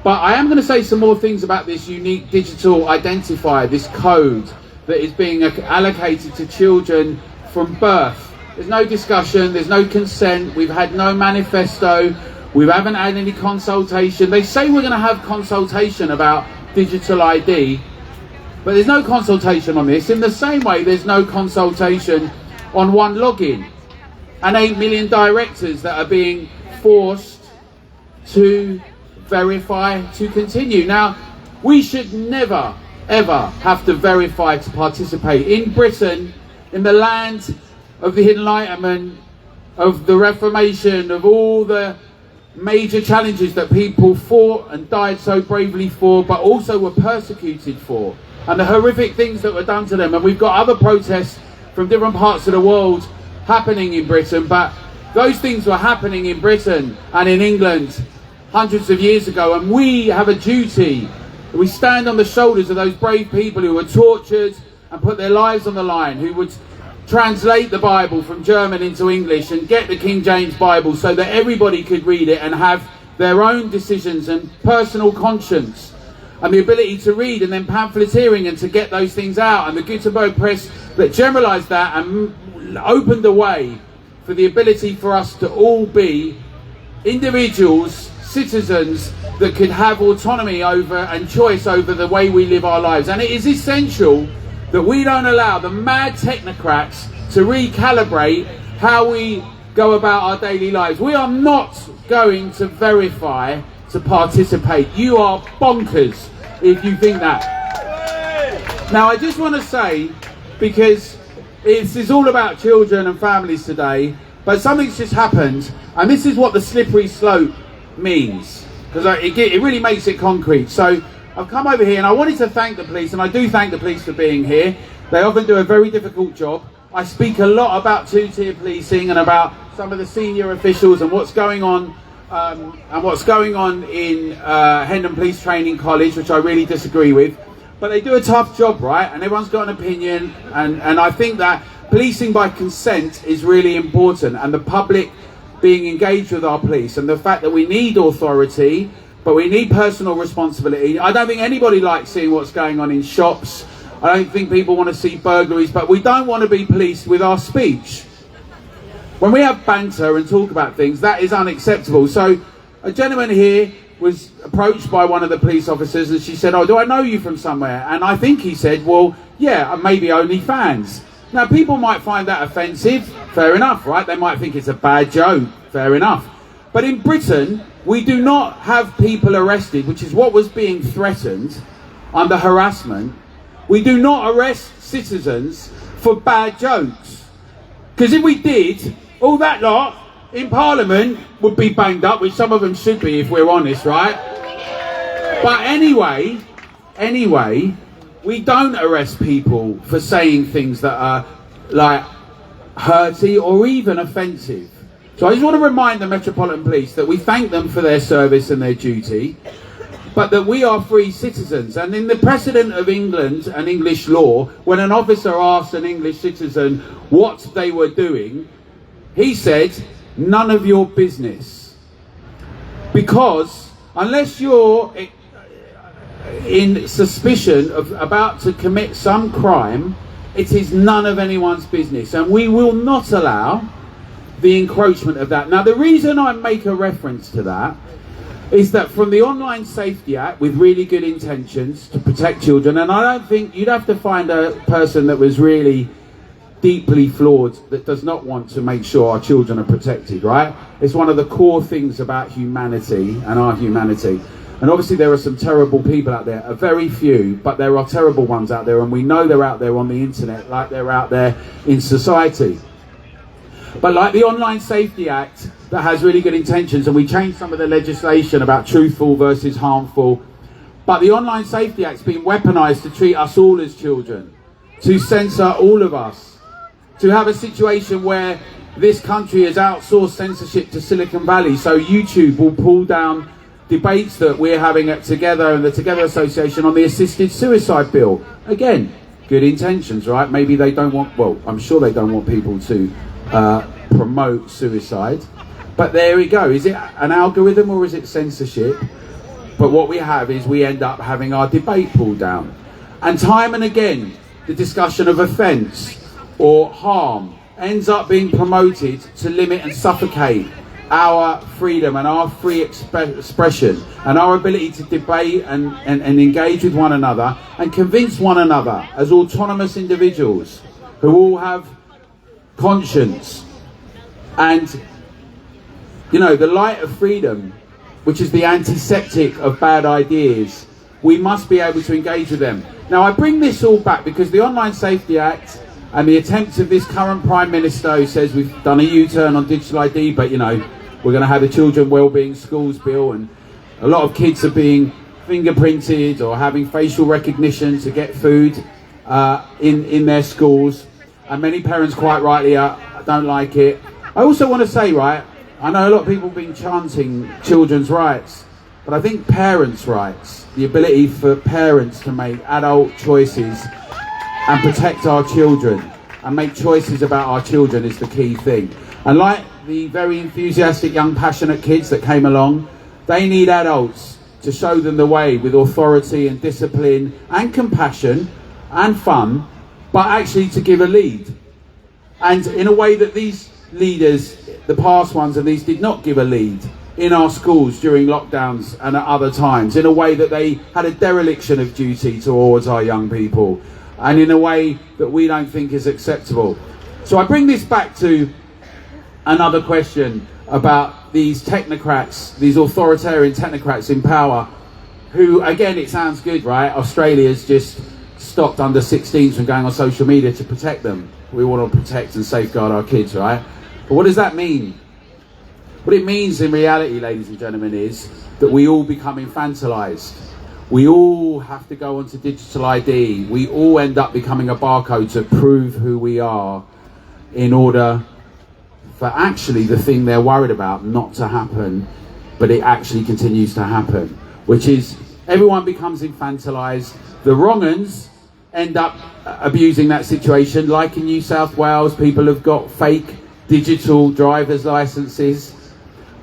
But I am going to say some more things about this unique digital identifier, this code that is being allocated to children from birth. There's no discussion, there's no consent, we've had no manifesto, we haven't had any consultation. They say we're going to have consultation about digital ID, but there's no consultation on this. In the same way, there's no consultation on one login and 8 million directors that are being forced to verify to continue. Now, we should never, ever have to verify to participate. In Britain, in the land of the Enlightenment, of the Reformation, of all the major challenges that people fought and died so bravely for, but also were persecuted for, and the horrific things that were done to them. And we've got other protests from different parts of the world happening in Britain, but those things were happening in Britain and in England hundreds of years ago, and we have a duty. We stand on the shoulders of those brave people who were tortured and put their lives on the line, who would translate the Bible from German into English and get the King James Bible so that everybody could read it and have their own decisions and personal conscience and the ability to read, and then pamphleteering and to get those things out, and the Gutenberg Press that generalised that and opened the way for the ability for us to all be individuals, citizens that could have autonomy over and choice over the way we live our lives. And it is essential that we don't allow the mad technocrats to recalibrate how we go about our daily lives. We are not going to verify to participate. You are bonkers if you think that. Now, I just want to say, because this is all about children and families today, but something's just happened, and this is what the slippery slope means, because it really makes it concrete. So I've come over here and I wanted to thank the police, and I do thank the police for being here. They often do a very difficult job. I speak a lot about two-tier policing and about some of the senior officials and what's going on in Hendon Police Training College, which I really disagree with. But they do a tough job, right? And everyone's got an opinion, and I think that policing by consent is really important, and the public being engaged with our police, and the fact that we need authority, but we need personal responsibility. I don't think anybody likes seeing what's going on in shops. I don't think people want to see burglaries, but we don't want to be policed with our speech. When we have banter and talk about things, that is unacceptable. So a gentleman here was approached by one of the police officers, and she said, "Oh, do I know you from somewhere?" And I think he said, "Well, yeah, maybe OnlyFans." Now, people might find that offensive. Fair enough, right? They might think it's a bad joke. Fair enough. But in Britain, we do not have people arrested, which is what was being threatened under harassment. We do not arrest citizens for bad jokes. Because if we did, all that lot in Parliament would be banged up, which some of them should be if we're honest, right? But anyway, we don't arrest people for saying things that are like hurty or even offensive. So I just want to remind the Metropolitan Police that we thank them for their service and their duty, but that we are free citizens. And in the precedent of England and English law, when an officer asked an English citizen what they were doing, he said, "None of your business." Because unless you're in suspicion of about to commit some crime, it is none of anyone's business, and we will not allow the encroachment of that. Now, the reason I make a reference to that is that from the Online Safety Act, with really good intentions to protect children, and I don't think you'd have to find a person that was really deeply flawed that does not want to make sure our children are protected, right? It's one of the core things about humanity and our humanity. And obviously there are some terrible people out there, a very few, but there are terrible ones out there, and we know they're out there on the internet like they're out there in society. But like the Online Safety Act that has really good intentions, and we changed some of the legislation about truthful versus harmful, but the Online Safety Act's been weaponised to treat us all as children, to censor all of us, to have a situation where this country has outsourced censorship to Silicon Valley, so YouTube will pull down debates that we're having at Together and the Together Association on the assisted suicide bill. Again, good intentions, right? Maybe they don't want, well, I'm sure they don't want people to promote suicide, but there we go. Is it an algorithm or is it censorship? But what we have is we end up having our debate pulled down, and time and again the discussion of offence or harm ends up being promoted to limit and suffocate our freedom and our free expression and our ability to debate and engage with one another and convince one another as autonomous individuals who all have conscience. And you know, the light of freedom, which is the antiseptic of bad ideas, we must be able to engage with them. Now, I bring this all back because the Online Safety Act and the attempts of this current Prime Minister, who says we've done a U-turn on digital ID, but you know, we're going to have the Children Wellbeing Schools Bill, and a lot of kids are being fingerprinted or having facial recognition to get food in their schools, and many parents quite rightly don't like it. I also want to say, right, I know a lot of people have been chanting children's rights, but I think parents' rights, the ability for parents to make adult choices and protect our children and make choices about our children is the key thing. And like the very enthusiastic young passionate kids that came along, they need adults to show them the way with authority and discipline and compassion and fun, but actually to give a lead. And in a way that these leaders, the past ones, and these did not give a lead in our schools during lockdowns and at other times, in a way that they had a dereliction of duty towards our young people, and in a way that we don't think is acceptable. So I bring this back to another question about these technocrats, these authoritarian technocrats in power, who, again, it sounds good, right? Australia's just stopped under 16s from going on social media to protect them. We want to protect and safeguard our kids, right? But what does that mean? What it means in reality, ladies and gentlemen, is that we all become infantilized. We all have to go onto digital ID. We all end up becoming a barcode to prove who we are in order for actually the thing they're worried about not to happen, but it actually continues to happen, which is everyone becomes infantilized. The wrong uns end up abusing that situation, like in New South Wales, people have got fake digital driver's licenses.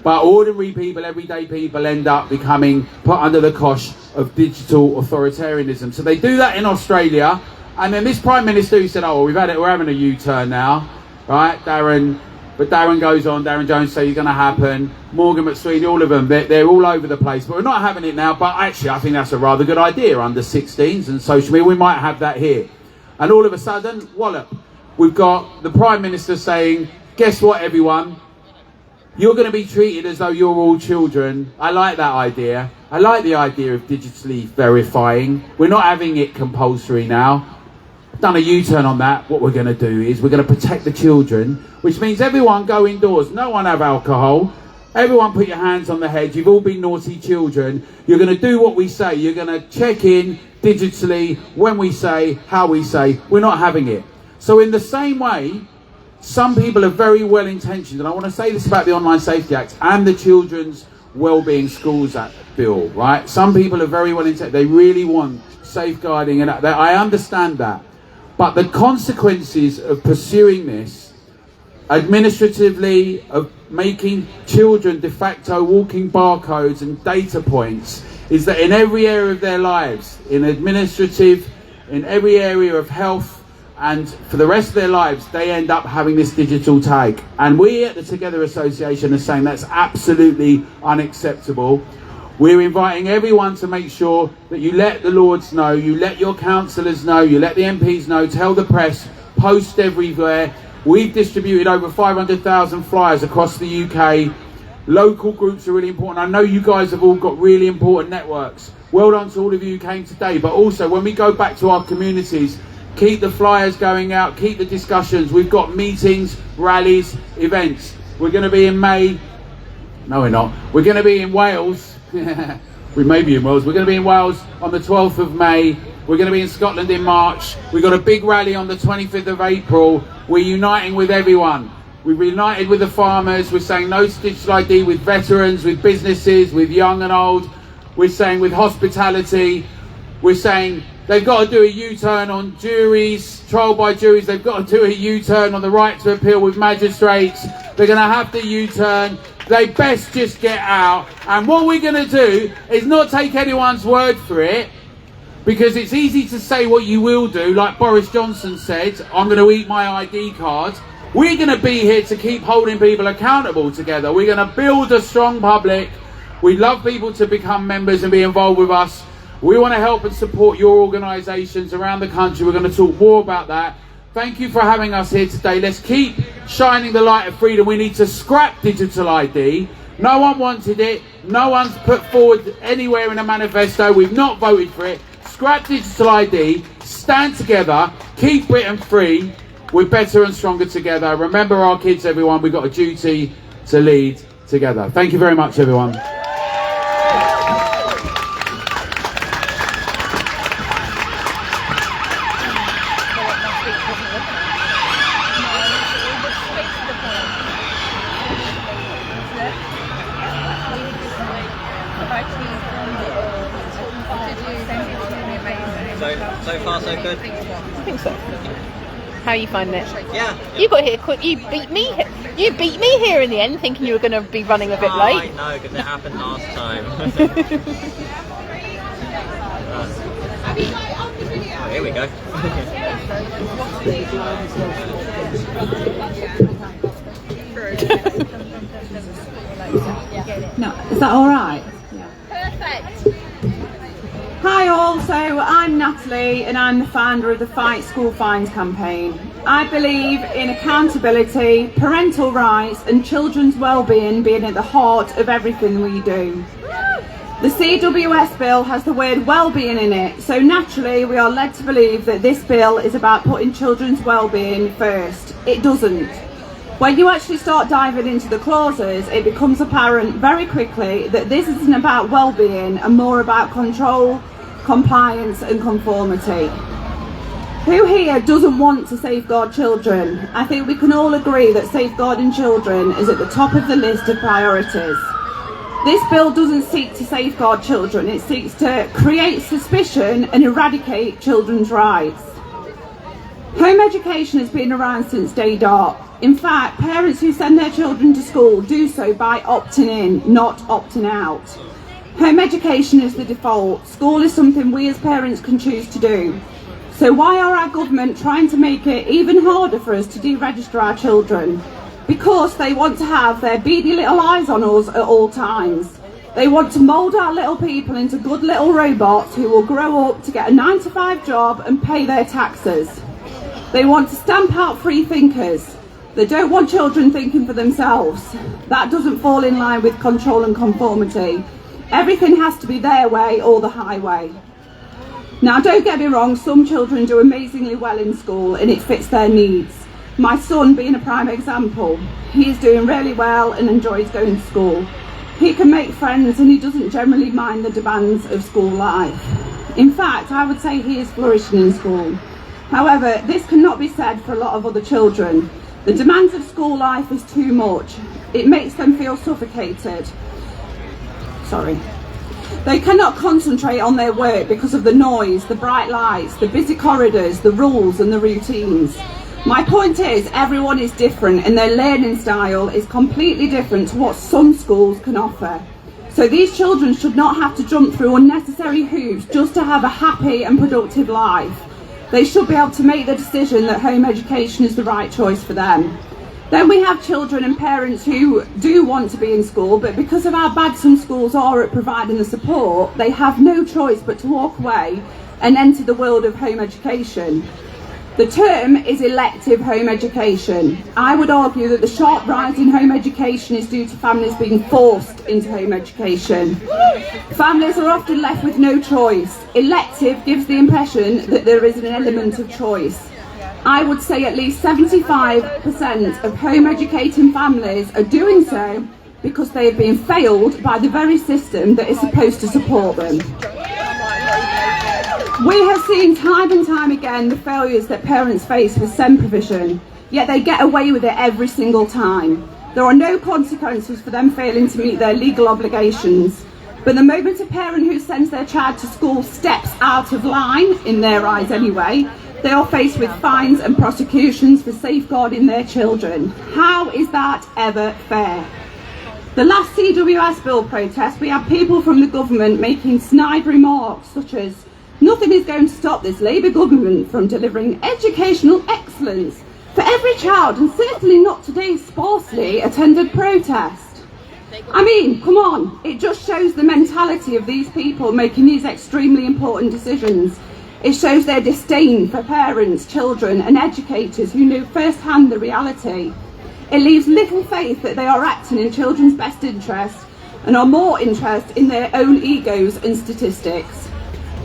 But ordinary people, everyday people, end up becoming put under the cosh of digital authoritarianism. So they do that in Australia, and then this Prime Minister who said, "Oh, well, we're having a U-turn now, right, Darren?" But Darren goes on. Darren Jones says it's going to happen. Morgan McSweeney, all of them, they're all over the place. But we're not having it now. But actually, I think that's a rather good idea. Under 16s and social media, we might have that here. And all of a sudden, wallop, we've got the Prime Minister saying, "Guess what, everyone? You're going to be treated as though you're all children." I like that idea. I like the idea of digitally verifying. We're not having it compulsory now. Done a U-turn on that. What we're going to do is we're going to protect the children, which means everyone go indoors. No one have alcohol. Everyone put your hands on the head. You've all been naughty children. You're going to do what we say. You're going to check in digitally when we say, how we say. We're not having it. So in the same way, some people are very well intentioned, and I want to say this about the Online Safety Act and the Children's Wellbeing Schools Act bill, right? Some people are very well intentioned. They really want safeguarding, and I understand that. But the consequences of pursuing this administratively, of making children de facto walking barcodes and data points, is that in every area of their lives, in administrative, in every area of health, and for the rest of their lives, they end up having this digital tag. And we at the Together Association are saying that's absolutely unacceptable. We're inviting everyone to make sure that you let the Lords know, you let your councillors know, you let the MPs know, tell the press, post everywhere. We've distributed over 500,000 flyers across the UK. Local groups are really important. I know you guys have all got really important networks. Well done to all of you who came today. But also, when we go back to our communities, keep the flyers going out, keep the discussions. We've got meetings, rallies, events. We're going to be in May. No, we're not. We're going to be in Wales. We may be in Wales. We're going to be in Wales on the 12th of May. We're going to be in Scotland in March. We've got a big rally on the 25th of April. We're uniting with everyone. We've united with the farmers. We're saying no to digital ID with veterans, with businesses, with young and old. We're saying with hospitality. We're saying they've got to do a U-turn on juries, trial by juries. They've got to do a U-turn on the right to appeal with magistrates. They're going to have to U-turn. They best just get out. And what we're going to do is not take anyone's word for it, because it's easy to say what you will do. Like Boris Johnson said, I'm going to eat my ID card. We're going to be here to keep holding people accountable together. We're going to build a strong public. We love people to become members and be involved with us. We want to help and support your organisations around the country. We're going to talk more about that. Thank you for having us here today. Let's keep shining the light of freedom. We need to scrap digital ID. No one wanted it. No one's put forward anywhere in a manifesto. We've not voted for it. Scrap digital ID. Stand together. Keep Britain free. We're better and stronger together. Remember our kids, everyone. We've got a duty to lead together. Thank you very much, everyone. So far, so good. I think so. How are you finding it? Yeah. You got here quick. You beat me. You beat me here in the end, thinking you were going to be running a bit late. I know, because it happened last time. Oh, here we go. No, is that all right? Perfect. Hi all, so I'm Natalie and I'm the founder of the Fight School Fines campaign. I believe in accountability, parental rights and children's well-being being at the heart of everything we do. The CWS bill has the word well-being in it, so naturally we are led to believe that this bill is about putting children's well-being first. It doesn't. When you actually start diving into the clauses, it becomes apparent very quickly that this isn't about well-being and more about control, compliance and conformity. Who here doesn't want to safeguard children? I think we can all agree that safeguarding children is at the top of the list of priorities. This bill doesn't seek to safeguard children, it seeks to create suspicion and eradicate children's rights. Home education has been around since day dot. In fact, parents who send their children to school do so by opting in, not opting out. Home education is the default. School is something we as parents can choose to do. So why are our government trying to make it even harder for us to deregister our children? Because they want to have their beady little eyes on us at all times. They want to mould our little people into good little robots who will grow up to get a 9-to-5 job and pay their taxes. They want to stamp out free thinkers. They don't want children thinking for themselves. That doesn't fall in line with control and conformity. Everything has to be their way or the highway. Now don't get me wrong, some children do amazingly well in school and it fits their needs. My son being a prime example, he is doing really well and enjoys going to school. He can make friends and he doesn't generally mind the demands of school life. In fact, I would say he is flourishing in school. However, this cannot be said for a lot of other children. The demands of school life is too much. It makes them feel suffocated. They cannot concentrate on their work because of the noise, the bright lights, the busy corridors, the rules and the routines. My point is, everyone is different and their learning style is completely different to what some schools can offer. So these children should not have to jump through unnecessary hoops just to have a happy and productive life. They should be able to make the decision that home education is the right choice for them. Then we have children and parents who do want to be in school, but because of how bad some schools are at providing the support, they have no choice but to walk away and enter the world of home education. The term is elective home education. I would argue that the sharp rise in home education is due to families being forced into home education. Families are often left with no choice. Elective gives the impression that there is an element of choice. I would say at least 75% of home educating families are doing so because they have been failed by the very system that is supposed to support them. We have seen time and time again the failures that parents face with SEND provision, yet they get away with it every single time. There are no consequences for them failing to meet their legal obligations. But the moment a parent who sends their child to school steps out of line, in their eyes anyway, they are faced with fines and prosecutions for safeguarding their children. How is that ever fair? The last CWS bill protest, we had people from the government making snide remarks such as, "Nothing is going to stop this Labour government from delivering educational excellence for every child, and certainly not today's sparsely attended protest." I mean, come on, it just shows the mentality of these people making these extremely important decisions. It shows their disdain for parents, children and educators who know firsthand the reality. It leaves little faith that they are acting in children's best interest and are more interested in their own egos and statistics.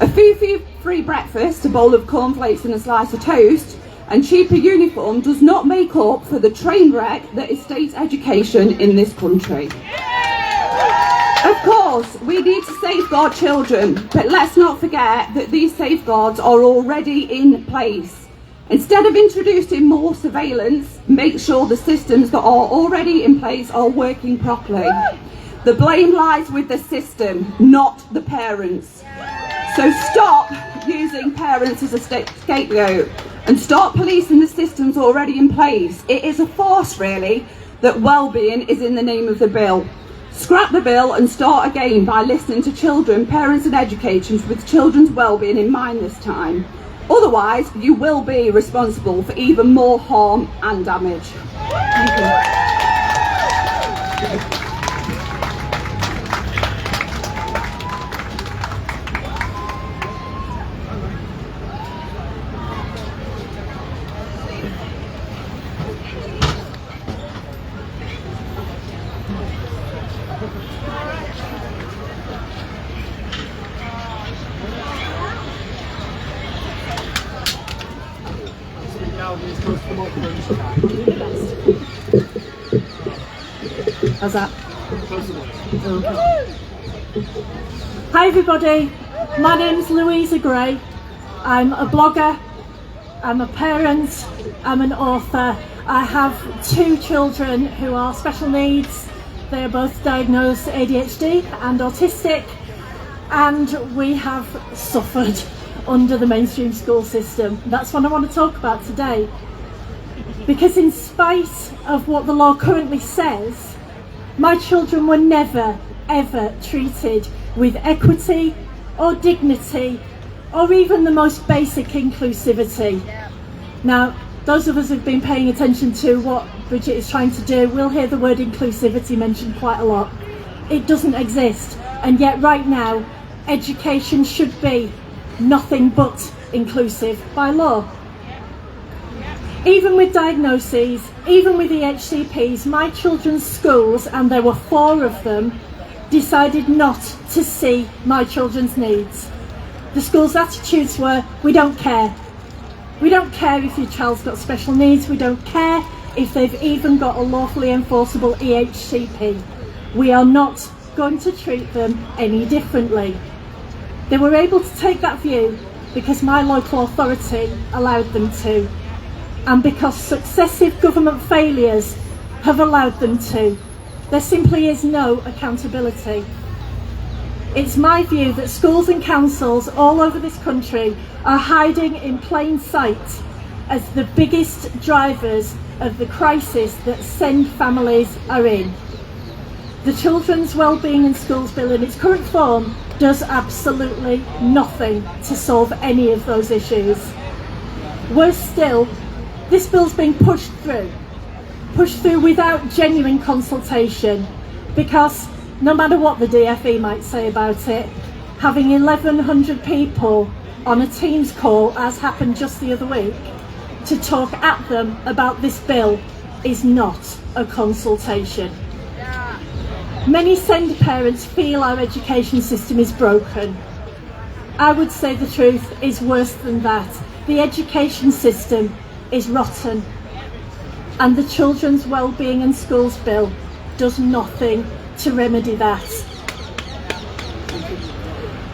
A free breakfast, a bowl of cornflakes and a slice of toast, and cheaper uniform does not make up for the train wreck that is state education in this country. Of course, we need to safeguard children, but let's not forget that these safeguards are already in place. Instead of introducing more surveillance, make sure the systems that are already in place are working properly. The blame lies with the system, not the parents. So stop using parents as a scapegoat and start policing the systems already in place. It is a farce, really, that well-being is in the name of the bill. Scrap the bill and start again by listening to children, parents and educators with children's well-being in mind this time. Otherwise, you will be responsible for even more harm and damage. Thank you. loud and as close to the microphone as you can. Do your best. How's that? Close enough. Hi everybody, my name's Louisa Gray. I'm a blogger, I'm a parent, I'm an author. I have 2 children who are special needs. They are both diagnosed ADHD and autistic, and we have suffered under the mainstream school system. That's what I want to talk about today. Because in spite of what the law currently says, my children were never, ever treated with equity or dignity or even the most basic inclusivity. Now, those of us who've been paying attention to what Bridget is trying to do will hear the word inclusivity mentioned quite a lot. It doesn't exist, and yet right now, education should be nothing but inclusive by law. Even with diagnoses, even with EHCPs, my children's schools, and there were 4 of them, decided not to see my children's needs. The school's attitudes were, we don't care. We don't care if your child's got special needs, we don't care if they've even got a lawfully enforceable EHCP. We are not going to treat them any differently. They were able to take that view because my local authority allowed them to, and because successive government failures have allowed them to. There simply is no accountability. It's my view that schools and councils all over this country are hiding in plain sight as the biggest drivers of the crisis that SEND families are in. The Children's Wellbeing in Schools Bill in its current form does absolutely nothing to solve any of those issues. Worse still, this bill's being pushed through without genuine consultation, because no matter what the DFE might say about it, having 1,100 people on a Teams call, as happened just the other week, to talk at them about this bill is not a consultation. Many SEND parents feel our education system is broken. I would say the truth is worse than that. The education system is rotten, and the Children's Wellbeing in Schools Bill does nothing to remedy that.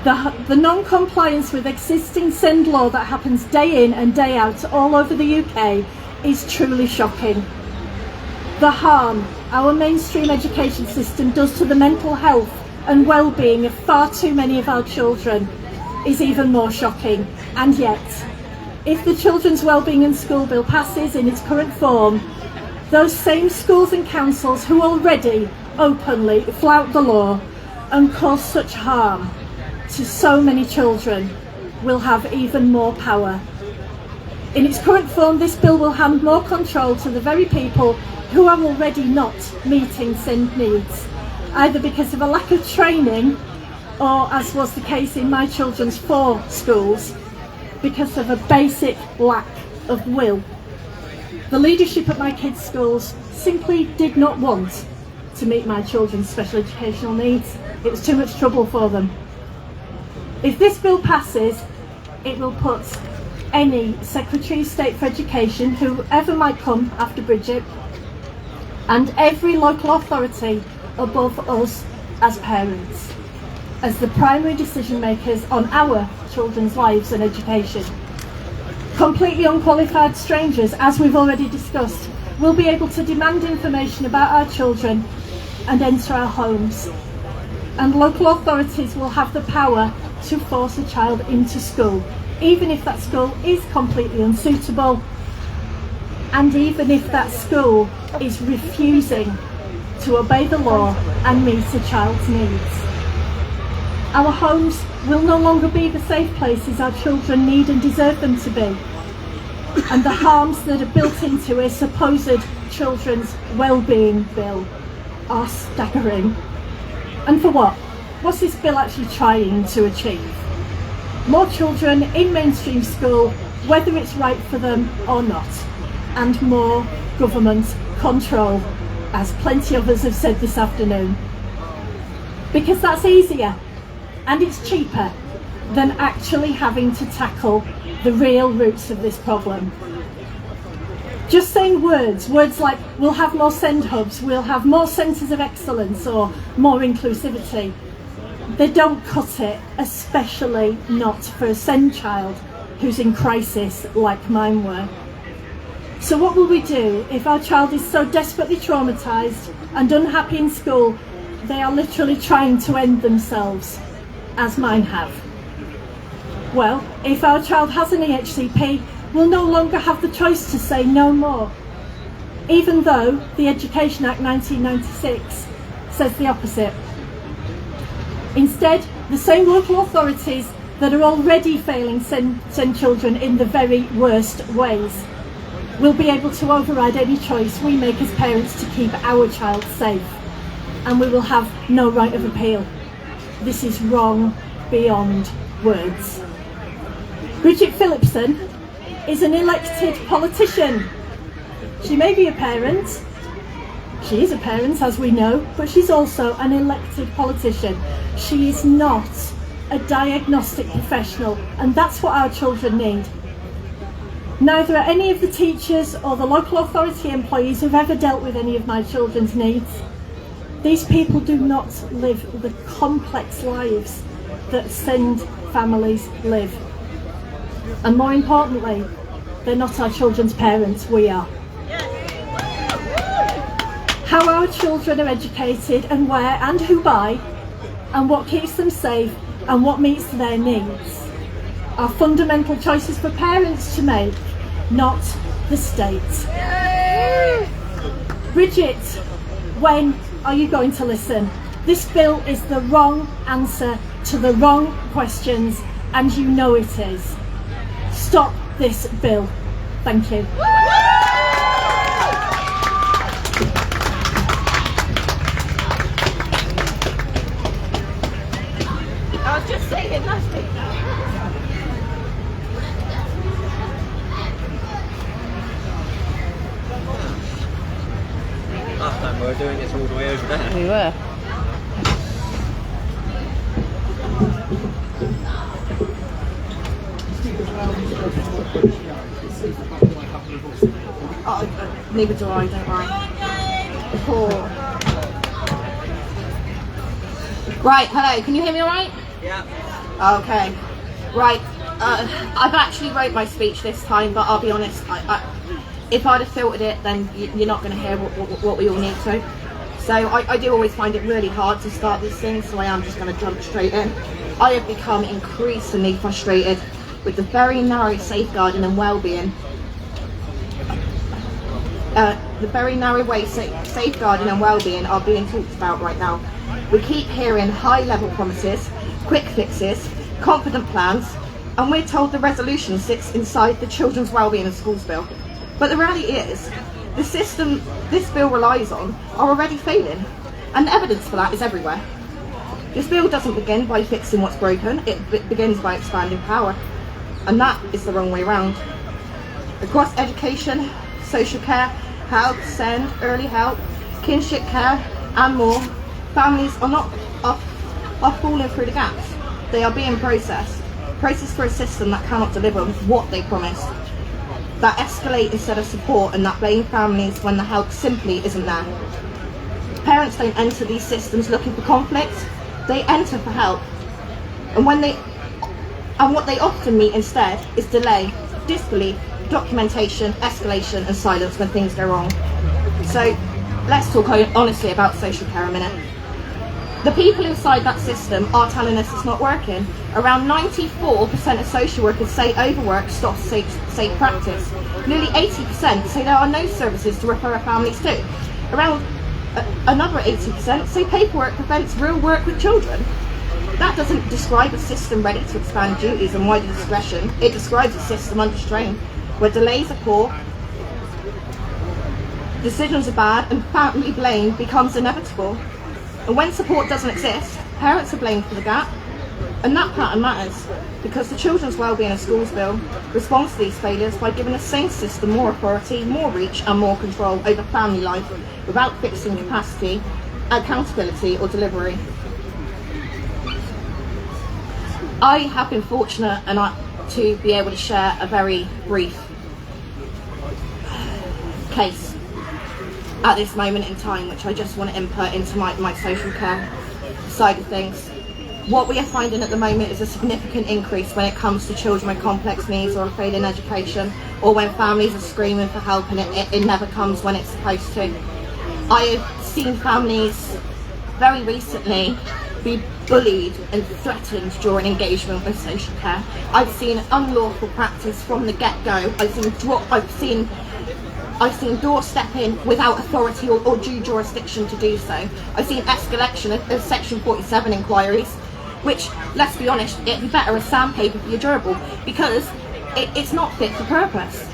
The non-compliance with existing SEND law that happens day in and day out all over the UK is truly shocking. The harm our mainstream education system does to the mental health and well-being of far too many of our children is even more shocking. And yet, if the Children's Wellbeing in School Bill passes in its current form, those same schools and councils who already openly flout the law and cause such harm to so many children will have even more power. In its current form, this bill will hand more control to the very people who are already not meeting SEND needs, either because of a lack of training or, as was the case in my children's 4 schools, because of a basic lack of will. The leadership at my kids' schools simply did not want to meet my children's special educational needs. It was too much trouble for them. If this bill passes, it will put any Secretary of State for Education, whoever might come after Bridget, and every local authority above us as parents, as the primary decision makers on our children's lives and education. Completely unqualified strangers, as we've already discussed, will be able to demand information about our children and enter our homes. And local authorities will have the power to force a child into school, even if that school is completely unsuitable, and even if that school is refusing to obey the law and meet a child's needs. Our homes will no longer be the safe places our children need and deserve them to be. And the harms that are built into a supposed children's wellbeing bill are staggering. And for what? What's this bill actually trying to achieve? More children in mainstream school, whether it's right for them or not, and more government control, as plenty of us have said this afternoon. Because that's easier and it's cheaper than actually having to tackle the real roots of this problem. Just saying words like we'll have more SEND hubs, we'll have more centres of excellence or more inclusivity, they don't cut it, especially not for a SEND child who's in crisis like mine were. So what will we do if our child is so desperately traumatised and unhappy in school they are literally trying to end themselves, as mine have? Well, if our child has an EHCP, we'll no longer have the choice to say no more, even though the Education Act 1996 says the opposite. Instead, the same local authorities that are already failing SEND children in the very worst ways will be able to override any choice we make as parents to keep our child safe, and we will have no right of appeal. This is wrong beyond words. Bridget Phillipson is an elected politician. She may be a parent, she is a parent as we know, but she's also an elected politician. She is not a diagnostic professional, and that's what our children need. Neither are any of the teachers or the local authority employees who've ever dealt with any of my children's needs. These people do not live the complex lives that SEND families live. And more importantly, they're not our children's parents, we are. How our children are educated and where and who buy, and what keeps them safe and what meets their needs are fundamental choices for parents to make, not the state. Bridget, when are you going to listen? This bill is the wrong answer to the wrong questions, and you know it is. Stop this bill. Thank you. I was just saying last week. Last time we were doing this all the way over there. We were. Oh, neither do I, don't worry. Poor. Right, hello, can you hear me alright? Yeah. Okay. Right, I've actually wrote my speech this time, but I'll be honest, if I'd have filtered it, then you're not going to hear what we all need to. So I do always find it really hard to start these things, so I am just going to jump straight in. I have become increasingly frustrated with the very narrow safeguarding and well-being. The very narrow way safeguarding and well-being are being talked about right now. We keep hearing high-level promises, quick fixes, confident plans, and we're told the resolution sits inside the Children's Wellbeing in Schools Bill. But the reality is, the system this bill relies on are already failing, and the evidence for that is everywhere. This bill doesn't begin by fixing what's broken, it begins by expanding power, and that is the wrong way around. Across education, social care, health, SEND, early help, kinship care, and more, families are falling through the gaps. They are being processed for a system that cannot deliver what they promised, that escalate instead of support, and that blame families when the help simply isn't there. Parents don't enter these systems looking for conflict, they enter for help. And what they often meet instead is delay, disbelief, documentation, escalation and silence when things go wrong. So let's talk honestly about social care a minute. The people inside that system are telling us it's not working. Around 94% of social workers say overwork stops safe practice. Nearly 80% say there are no services to refer families to. Around another 80% say paperwork prevents real work with children. That doesn't describe a system ready to expand duties and wider discretion. It describes a system under strain, where delays are poor, decisions are bad, and family blame becomes inevitable. And when support doesn't exist, parents are blamed for the gap. And that pattern matters, because the Children's Wellbeing in Schools Bill responds to these failures by giving the same system more authority, more reach and more control over family life without fixing capacity, accountability or delivery. I have been fortunate to be able to share a very brief case at this moment in time, which I just want to input into my social care side of things. What we are finding at the moment is a significant increase when it comes to children with complex needs or a failing education, or when families are screaming for help and it never comes when it's supposed to. I have seen families very recently be bullied and threatened during engagement with social care. I've seen unlawful practice from the get-go. I've seen doorstepping without authority or due jurisdiction to do so. I've seen escalation of Section 47 inquiries, which, let's be honest, it'd be better as sandpaper for your gerbil, because it's not fit for purpose.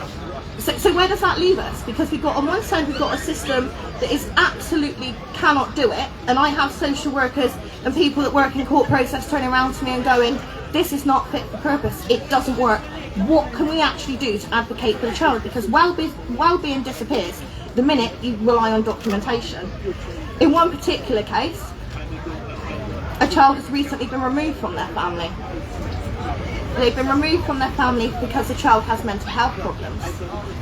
So where does that leave us? Because on one side we've got a system that is absolutely cannot do it, and I have social workers and people that work in court process turning around to me and going, this is not fit for purpose, it doesn't work. What can we actually do to advocate for the child? Because well-being disappears the minute you rely on documentation. In one particular case, a child has recently been removed from their family. They've been removed from their family because the child has mental health problems.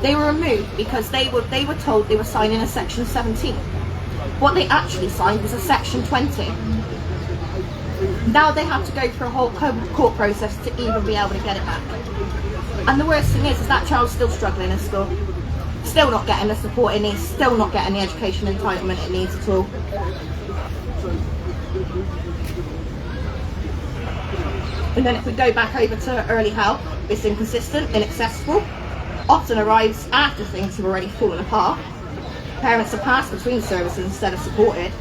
They were removed because they were told they were signing a Section 17. What they actually signed was a Section 20. Now they have to go through a whole court process to even be able to get it back. And the worst thing is that child's still struggling in school. Still not getting the support it needs, still not getting the education entitlement it needs at all. And then if we go back over to early help, it's inconsistent, inaccessible, often arrives after things have already fallen apart. Parents are passed between services instead of supported.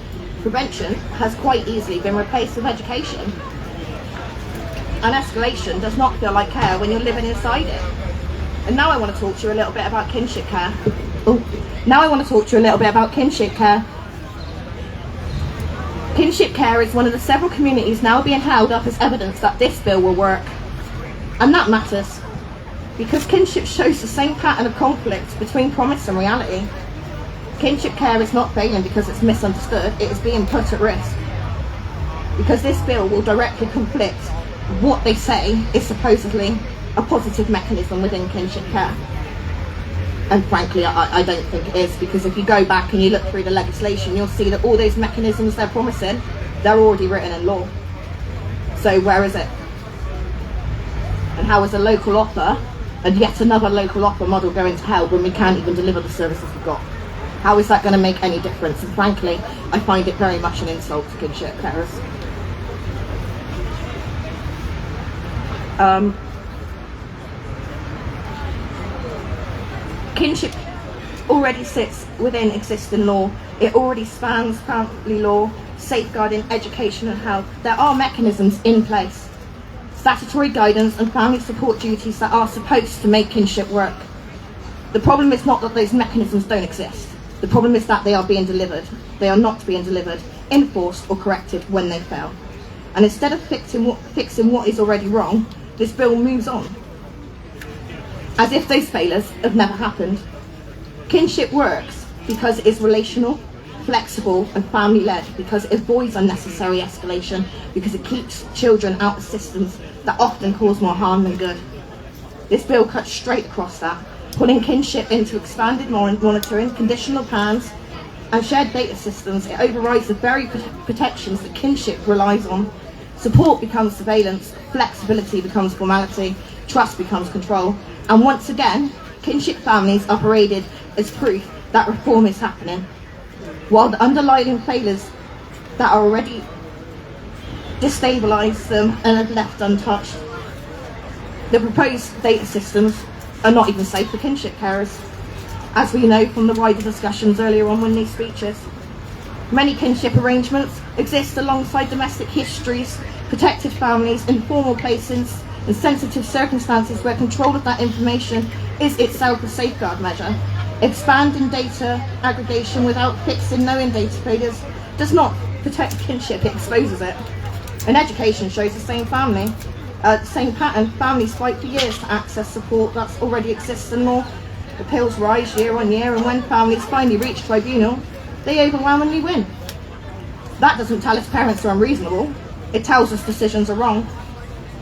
Prevention has quite easily been replaced with education. And escalation does not feel like care when you're living inside it. And now I want to talk to you a little bit about kinship care. Kinship care. Kinship care is one of the several communities now being held up as evidence that this bill will work. And that matters, because kinship shows the same pattern of conflict between promise and reality. Kinship care is not failing because it's misunderstood, it is being put at risk. Because this bill will directly conflict what they say is supposedly a positive mechanism within kinship care. And frankly, I don't think it is, because if you go back and you look through the legislation, you'll see that all those mechanisms they're promising, they're already written in law. So where is it? And how is a local offer and yet another local offer model going to help when we can't even deliver the services we've got? How is that going to make any difference? And frankly, I find it very much an insult to kinship carers. Kinship already sits within existing law. It already spans family law, safeguarding, education and health. There are mechanisms in place, statutory guidance and family support duties that are supposed to make kinship work. The problem is not that those mechanisms don't exist. The problem is that they are being delivered. They are not being delivered, enforced or corrected when they fail. And instead of fixing what is already wrong, this bill moves on, as if those failures have never happened. Kinship works because it is relational, flexible and family-led, because it avoids unnecessary escalation, because it keeps children out of systems that often cause more harm than good. This bill cuts straight across that, putting kinship into expanded monitoring, conditional plans and shared data systems. It overrides the very protections that kinship relies on. Support becomes surveillance, flexibility becomes formality, trust becomes control. And once again, kinship families are paraded as proof that reform is happening, while the underlying failures that are already destabilised them and have left untouched. The proposed data systems are not even safe for kinship carers, as we know from the wider discussions earlier on in these speeches. Many kinship arrangements exist alongside domestic histories, protected families, informal placings, and sensitive circumstances where control of that information is itself a safeguard measure. Expanding data aggregation without fixing known data failures does not protect kinship, it exposes it. And education shows the same same pattern. Families fight for years to access support that already exists in law. Appeals rise year on year, and when families finally reach tribunal, they overwhelmingly win. That doesn't tell us parents are unreasonable, it tells us decisions are wrong.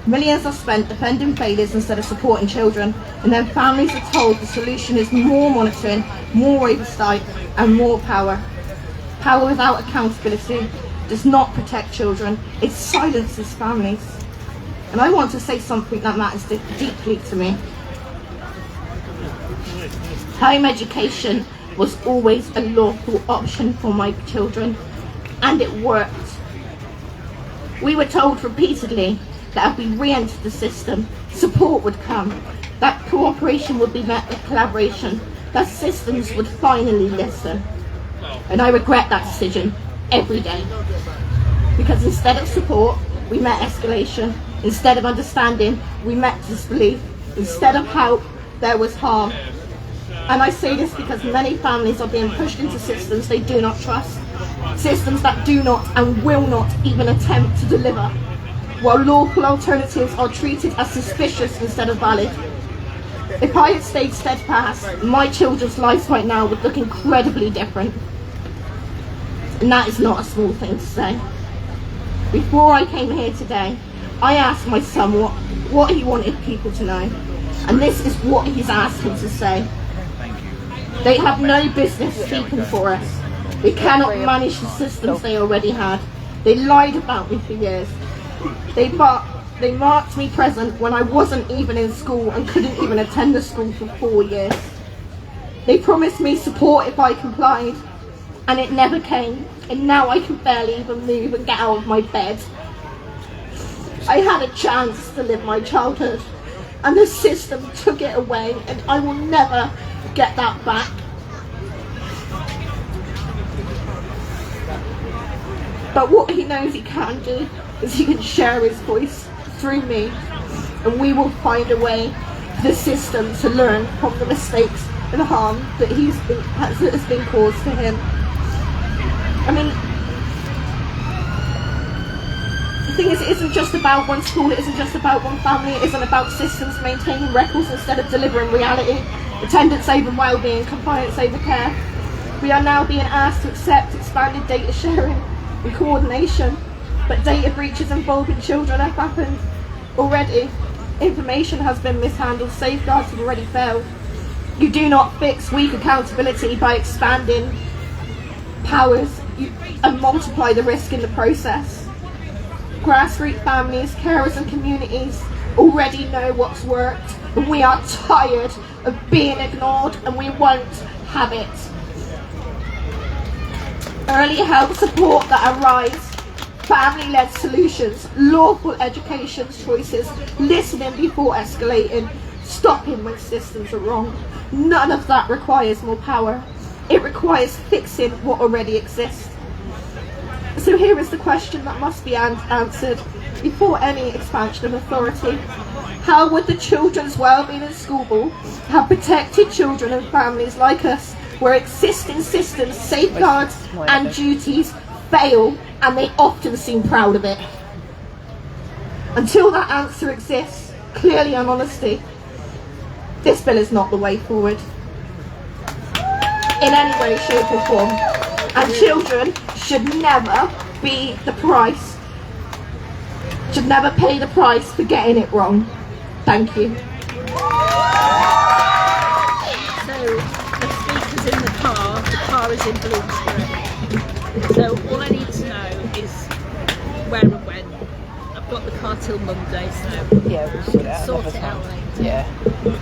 Millions are spent defending failures instead of supporting children, and then families are told the solution is more monitoring, more oversight, and more power. Power without accountability does not protect children, it silences families. And I want to say something that matters deeply to me. Home education was always a lawful option for my children, and it worked. We were told repeatedly that if we re-entered the system, support would come, that cooperation would be met with collaboration, that systems would finally listen. And I regret that decision every day. Because instead of support, we met escalation. Instead of understanding, we met disbelief. Instead of help, there was harm. And I say this because many families are being pushed into systems they do not trust. Systems that do not and will not even attempt to deliver, while lawful alternatives are treated as suspicious instead of valid. If I had stayed steadfast, my children's lives right now would look incredibly different. And that is not a small thing to say. Before I came here today, I asked my son what he wanted people to know. And this is what he's asked me to say. They have no business speaking for us. They cannot manage the systems they already had. They lied about me for years. They marked me present when I wasn't even in school and couldn't even attend the school for 4 years. They promised me support if I complied, and it never came, and now I can barely even move and get out of my bed. I had a chance to live my childhood, and the system took it away, and I will never get that back. But what he knows he can do is he can share his voice through me, and we will find a way for the system to learn from the mistakes and harm that has been caused to him. I mean, the thing is, it isn't just about one school, it isn't just about one family, it isn't about systems maintaining records instead of delivering reality, attendance over well-being, compliance over care. We are now being asked to accept expanded data sharing and coordination, but data breaches involving children have happened already. Information has been mishandled, safeguards have already failed. You do not fix weak accountability by expanding powers and multiply the risk in the process. Grassroots families, carers and communities already know what's worked, and we are tired of being ignored, and we won't have it. Early help support that arise, family-led solutions, lawful education choices, listening before escalating, stopping when systems are wrong. None of that requires more power. It requires fixing what already exists. So here is the question that must be answered before any expansion of authority. How would the Children's Wellbeing and School Bill have protected children and families like us, where existing systems, safeguards and duties fail, and they often seem proud of it? Until that answer exists, clearly and honestly, this bill is not the way forward in any way, shape or form. And children should never be the price, should never pay the price for getting it wrong. Thank you. So the speaker's in the car is in Bloomsbury. So all I need to know is where and when. I've got the car till Monday, so Yeah, we'll sort it out later. Yeah.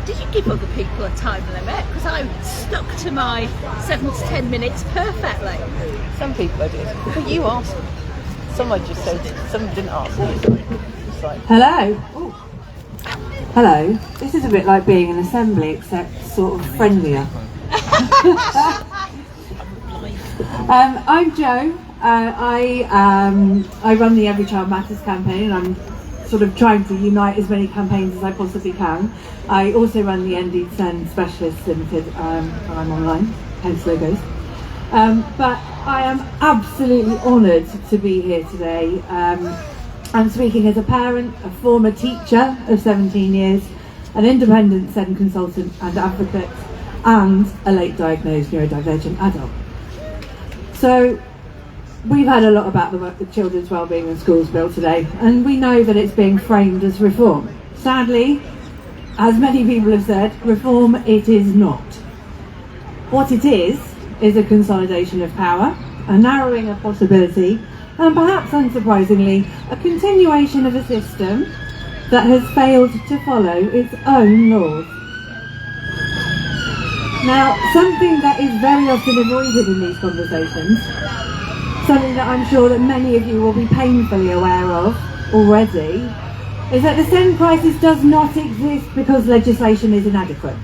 Did you give other people a time limit? Because I stuck to my 7 to 10 minutes perfectly. Some people I did. But you asked. Some I just said, some didn't ask. It's like, Hello. Hello. This is a bit like being an assembly, except sort of friendlier. I'm Jo. I run the Every Child Matters campaign, and I'm sort of trying to unite as many campaigns as I possibly can. I also run the ND Send Specialists Limited, and I'm online, hence logos. But I am absolutely honoured to be here today. I'm speaking as a parent, a former teacher of 17 years, an independent SEND consultant and advocate, and a late diagnosed neurodivergent adult. So we've heard a lot about the Children's Wellbeing in Schools Bill today, and we know that it's being framed as reform. Sadly, as many people have said, reform it is not. What it is a consolidation of power, a narrowing of possibility, and perhaps unsurprisingly, a continuation of a system that has failed to follow its own laws. Now, something that is very often avoided in these conversations, something that I'm sure that many of you will be painfully aware of already, is that the SEND crisis does not exist because legislation is inadequate.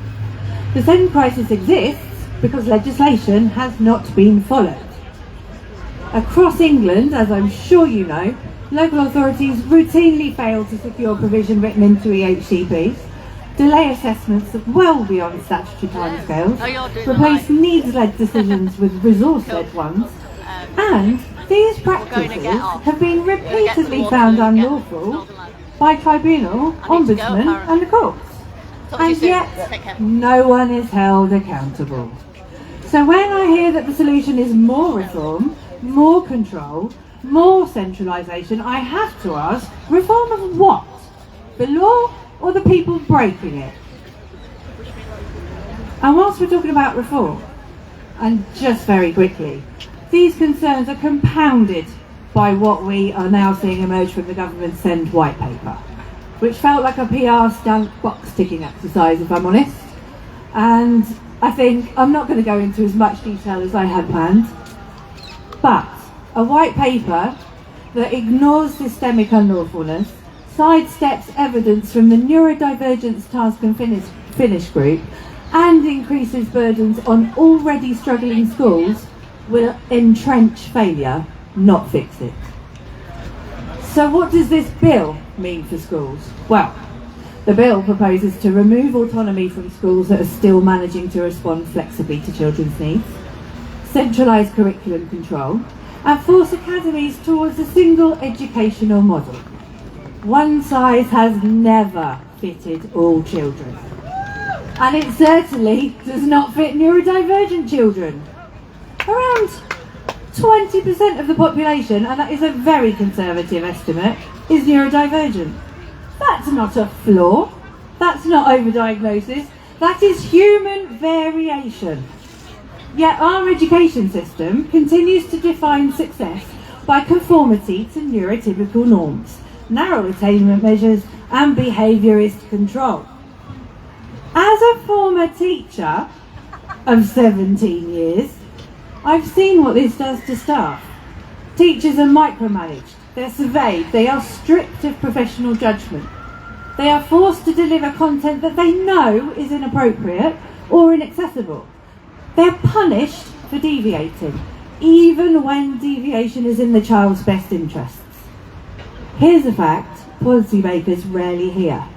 The SEND crisis exists because legislation has not been followed. Across England, as I'm sure you know, local authorities routinely fail to secure provision written into EHCPs, delay assessments well beyond statutory timescales, replace needs-led decisions with resource-led ones, and these practices have been repeatedly found unlawful by tribunal, ombudsman and the courts. And yet, no one is held accountable. So when I hear that the solution is more reform, more control, more centralisation, I have to ask, reform of what? The law or the people breaking it? And whilst we're talking about reform, and just very quickly, these concerns are compounded by what we are now seeing emerge from the government's SEND white paper, which felt like a PR stunt box ticking exercise, if I'm honest. And I think I'm not going to go into as much detail as I had planned, but a white paper that ignores systemic unlawfulness, sidesteps evidence from the Neurodivergence Task and Finish group, and increases burdens on already struggling schools will entrench failure, not fix it. So what does this bill mean for schools? Well, the bill proposes to remove autonomy from schools that are still managing to respond flexibly to children's needs, centralise curriculum control, and force academies towards a single educational model. One size has never fitted all children. And it certainly does not fit neurodivergent children. Around 20% of the population, and that is a very conservative estimate, is neurodivergent. That's not a flaw. That's not overdiagnosis. That is human variation. Yet our education system continues to define success by conformity to neurotypical norms, narrow attainment measures, and behaviourist control. As a former teacher of 17 years, I've seen what this does to staff. Teachers are micromanaged, they're surveyed, they are stripped of professional judgment. They are forced to deliver content that they know is inappropriate or inaccessible. They're punished for deviating, even when deviation is in the child's best interests. Here's a fact policymakers rarely hear.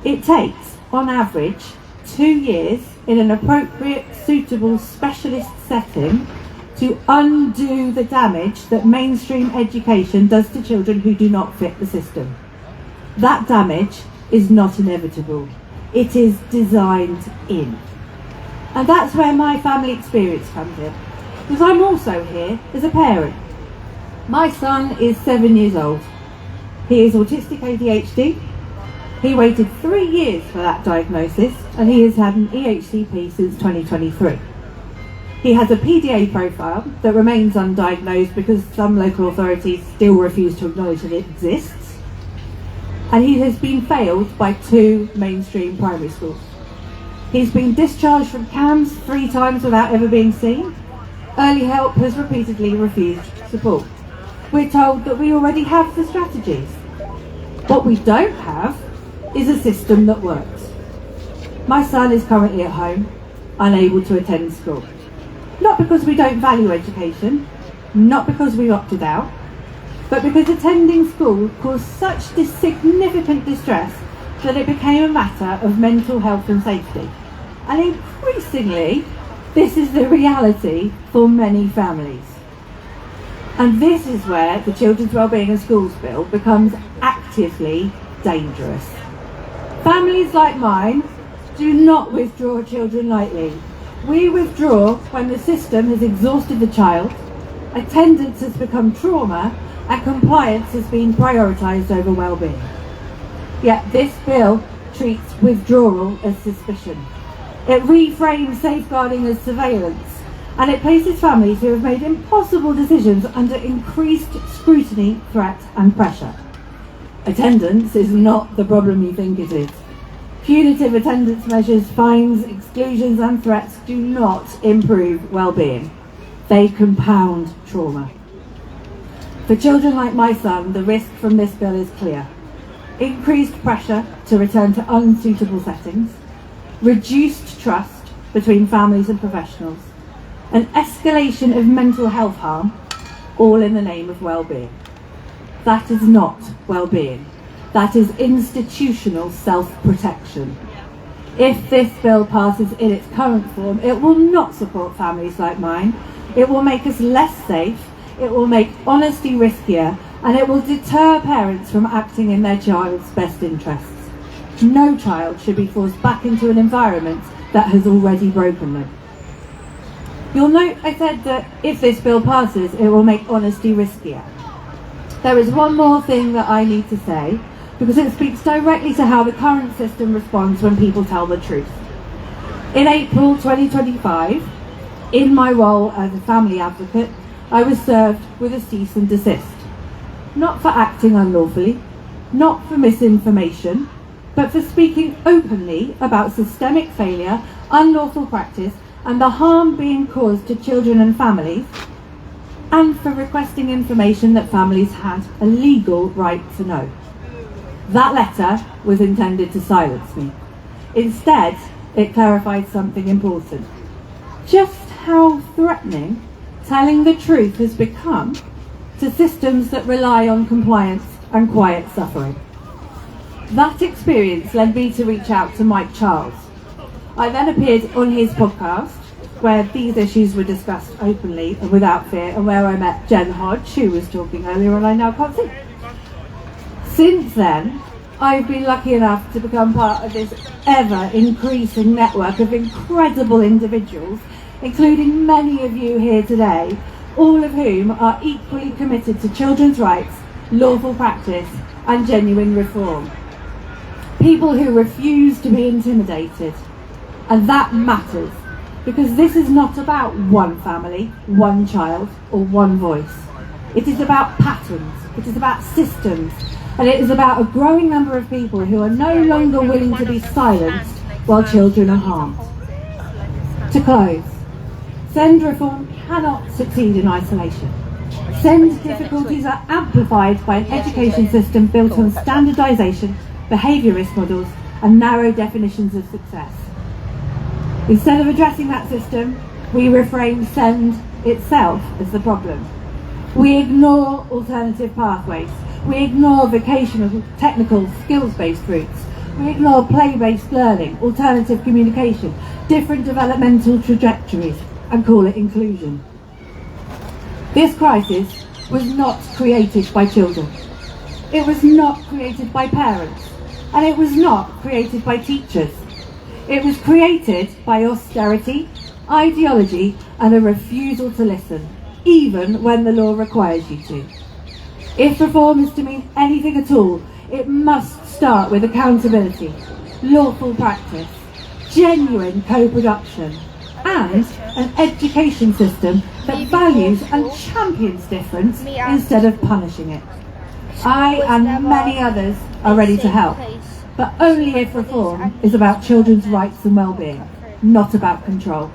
It takes, on average, 2 years in an appropriate, suitable specialist setting to undo the damage that mainstream education does to children who do not fit the system. That damage is not inevitable. It is designed in. And that's where my family experience comes in. Because I'm also here as a parent. My son is 7 years old. He is autistic ADHD. He waited 3 years for that diagnosis, and he has had an EHCP since 2023. He has a PDA profile that remains undiagnosed because some local authorities still refuse to acknowledge that it exists. And he has been failed by 2 mainstream primary schools. He's been discharged from CAMS 3 times without ever being seen. Early help has repeatedly refused support. We're told that we already have the strategies. What we don't have is a system that works. My son is currently at home, unable to attend school. Not because we don't value education, not because we opted out, but because attending school caused such significant distress that it became a matter of mental health and safety. And increasingly, this is the reality for many families. And this is where the Children's Wellbeing in Schools Bill becomes actively dangerous. Families like mine do not withdraw children lightly. We withdraw when the system has exhausted the child, Attendance has become trauma, and compliance has been prioritised over well-being. Yet this bill treats withdrawal as suspicion. It reframes safeguarding as surveillance, and it places families who have made impossible decisions under increased scrutiny, threat and pressure. Attendance is not the problem you think it is. Punitive attendance measures, fines, exclusions and threats do not improve well-being. They compound trauma. For children like my son, the risk from this bill is clear. Increased pressure to return to unsuitable settings, reduced trust between families and professionals, an escalation of mental health harm, all in the name of well-being. That is not well-being. That is institutional self-protection. If this bill passes in its current form, it will not support families like mine. It will make us less safe, it will make honesty riskier, and it will deter parents from acting in their child's best interests. No child should be forced back into an environment that has already broken them. You'll note I said that if this bill passes, it will make honesty riskier. There is one more thing that I need to say, because it speaks directly to how the current system responds when people tell the truth. In April 2025, in my role as a family advocate, I was served with a cease and desist. Not for acting unlawfully, not for misinformation, but for speaking openly about systemic failure, unlawful practice, and the harm being caused to children and families, and for requesting information that families had a legal right to know. That letter was intended to silence me. Instead, it clarified something important. Just how threatening telling the truth has become to systems that rely on compliance and quiet suffering. That experience led me to reach out to Mike Charles. I then appeared on his podcast, where these issues were discussed openly and without fear, and where I met Jen Hodge, who was talking earlier and I now can't see. Since then, I've been lucky enough to become part of this ever-increasing network of incredible individuals, including many of you here today, all of whom are equally committed to children's rights, lawful practice and genuine reform. People who refuse to be intimidated. And that matters, because this is not about one family, one child or one voice. It is about patterns, it is about systems, and it is about a growing number of people who are no longer willing to be silenced while children are harmed. To close, SEND reform cannot succeed in isolation. SEND difficulties are amplified by an education system built on standardisation, behaviourist models and narrow definitions of success. Instead of addressing that system, we reframe SEND itself as the problem. We ignore alternative pathways. We ignore vocational, technical, skills-based routes. We ignore play-based learning, alternative communication, different developmental trajectories, and call it inclusion. This crisis was not created by children. It was not created by parents. And it was not created by teachers. It was created by austerity, ideology, and a refusal to listen, even when the law requires you to. If reform is to mean anything at all, it must start with accountability, lawful practice, genuine co-production, and an education system that values and champions difference instead of punishing it. I and many others are ready to help, but only if reform is about children's rights and well-being, not about control.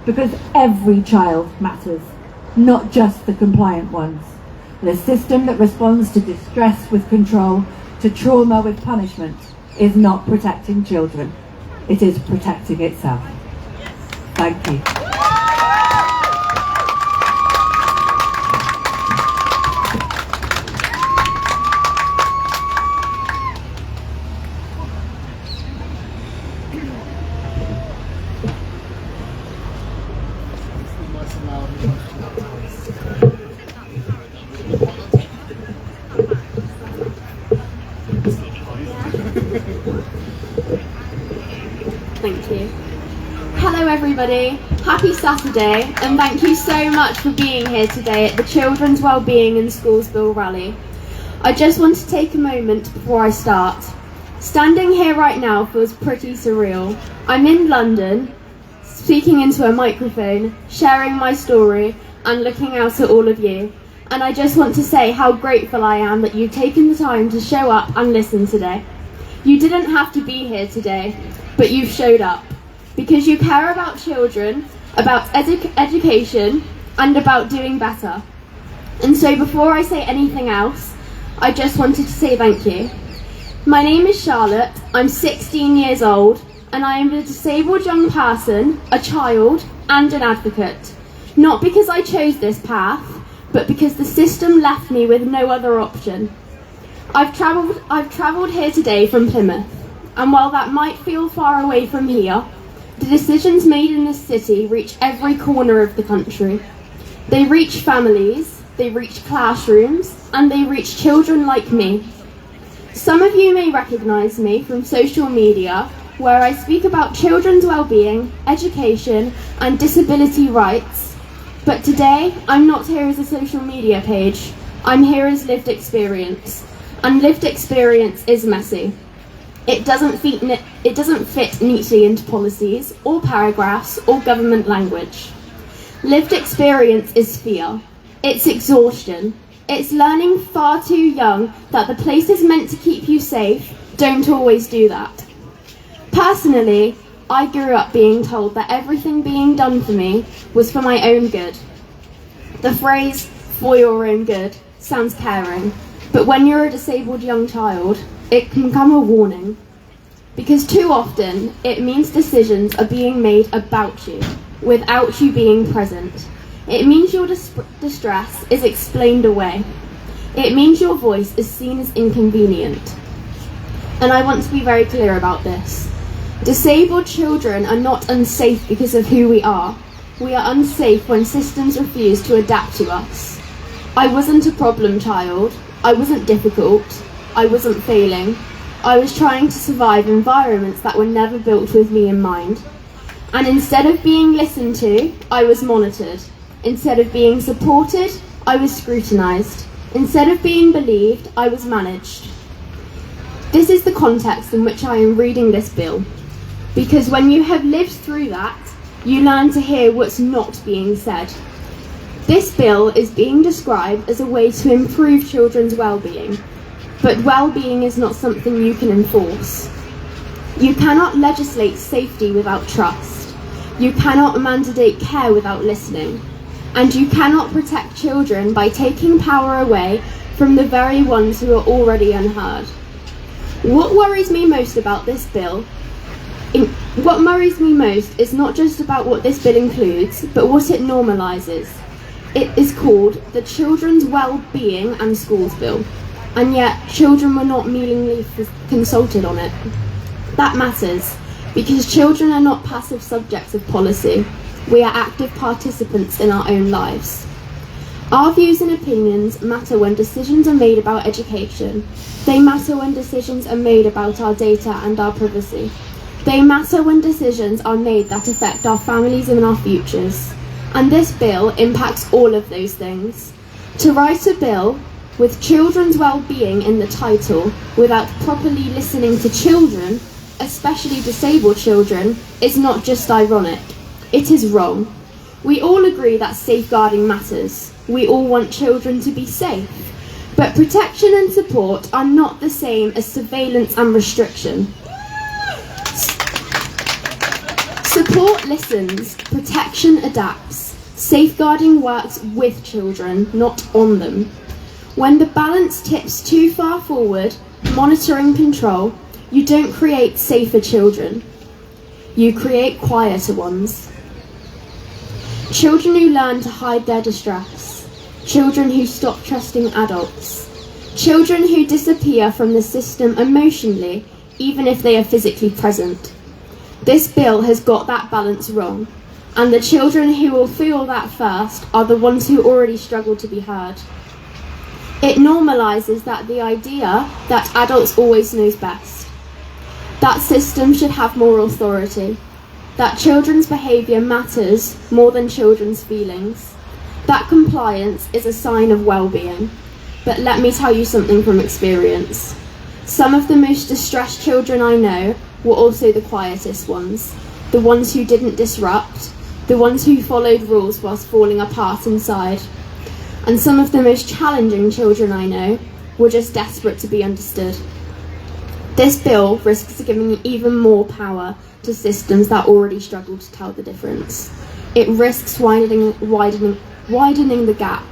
Because every child matters, not just the compliant ones. And a system that responds to distress with control, to trauma with punishment, is not protecting children. It is protecting itself. Thank you. Thank you. Hello everybody, happy Saturday, and thank you so much for being here today at the Children's Wellbeing in Schools Bill rally. I just want to take a moment before I start. Standing here right now feels pretty surreal. I'm in London, speaking into a microphone, sharing my story, and looking out at all of you. And I just want to say how grateful I am that you've taken the time to show up and listen today. You didn't have to be here today, but you've showed up because you care about children, about education, and about doing better. And so before I say anything else, I just wanted to say thank you. My name is Charlotte, I'm 16 years old, and I am a disabled young person, a child, and an advocate. Not because I chose this path, but because the system left me with no other option. I've travelled here today from Plymouth, and while that might feel far away from here, the decisions made in this city reach every corner of the country. They reach families, they reach classrooms, and they reach children like me. Some of you may recognise me from social media, where I speak about children's wellbeing, education, and disability rights. But today, I'm not here as a social media page. I'm here as lived experience. And lived experience is messy. It doesn't fit neatly into policies, or paragraphs, or government language. Lived experience is fear. It's exhaustion. It's learning far too young that the places meant to keep you safe don't always do that. Personally, I grew up being told that everything being done for me was for my own good. The phrase, "for your own good," sounds caring, but when you're a disabled young child, it can become a warning. Because too often, it means decisions are being made about you, without you being present. It means your distress is explained away. It means your voice is seen as inconvenient. And I want to be very clear about this. Disabled children are not unsafe because of who we are. We are unsafe when systems refuse to adapt to us. I wasn't a problem child. I wasn't difficult. I wasn't failing. I was trying to survive environments that were never built with me in mind. And instead of being listened to, I was monitored. Instead of being supported, I was scrutinised. Instead of being believed, I was managed. This is the context in which I am reading this bill. Because when you have lived through that, you learn to hear what's not being said. This bill is being described as a way to improve children's well-being. But well-being is not something you can enforce. You cannot legislate safety without trust. You cannot mandate care without listening. And you cannot protect children by taking power away from the very ones who are already unheard. What worries me most about this bill is not just about what this bill includes, but what it normalises. It is called the Children's Wellbeing and Schools Bill, and yet children were not meaningfully consulted on it. That matters, because children are not passive subjects of policy. We are active participants in our own lives. Our views and opinions matter when decisions are made about education. They matter when decisions are made about our data and our privacy. They matter when decisions are made that affect our families and our futures. And this bill impacts all of those things. To write a bill with children's well-being in the title without properly listening to children, especially disabled children, is not just ironic. It is wrong. We all agree that safeguarding matters. We all want children to be safe. But protection and support are not the same as surveillance and restriction. Support listens, protection adapts. Safeguarding works with children, not on them. When the balance tips too far forward, monitoring control, you don't create safer children. You create quieter ones. Children who learn to hide their distress. Children who stop trusting adults. Children who disappear from the system emotionally, even if they are physically present. This bill has got that balance wrong, and the children who will feel that first are the ones who already struggle to be heard. It normalises that the idea that adults always knows best. That system should have more authority. that children's behaviour matters more than children's feelings, that compliance is a sign of well-being. But let me tell you something from experience. Some of the most distressed children I know were also the quietest ones, the ones who didn't disrupt, the ones who followed rules whilst falling apart inside. And some of the most challenging children I know were just desperate to be understood. This bill risks giving even more power to systems that already struggle to tell the difference. It risks widening the gap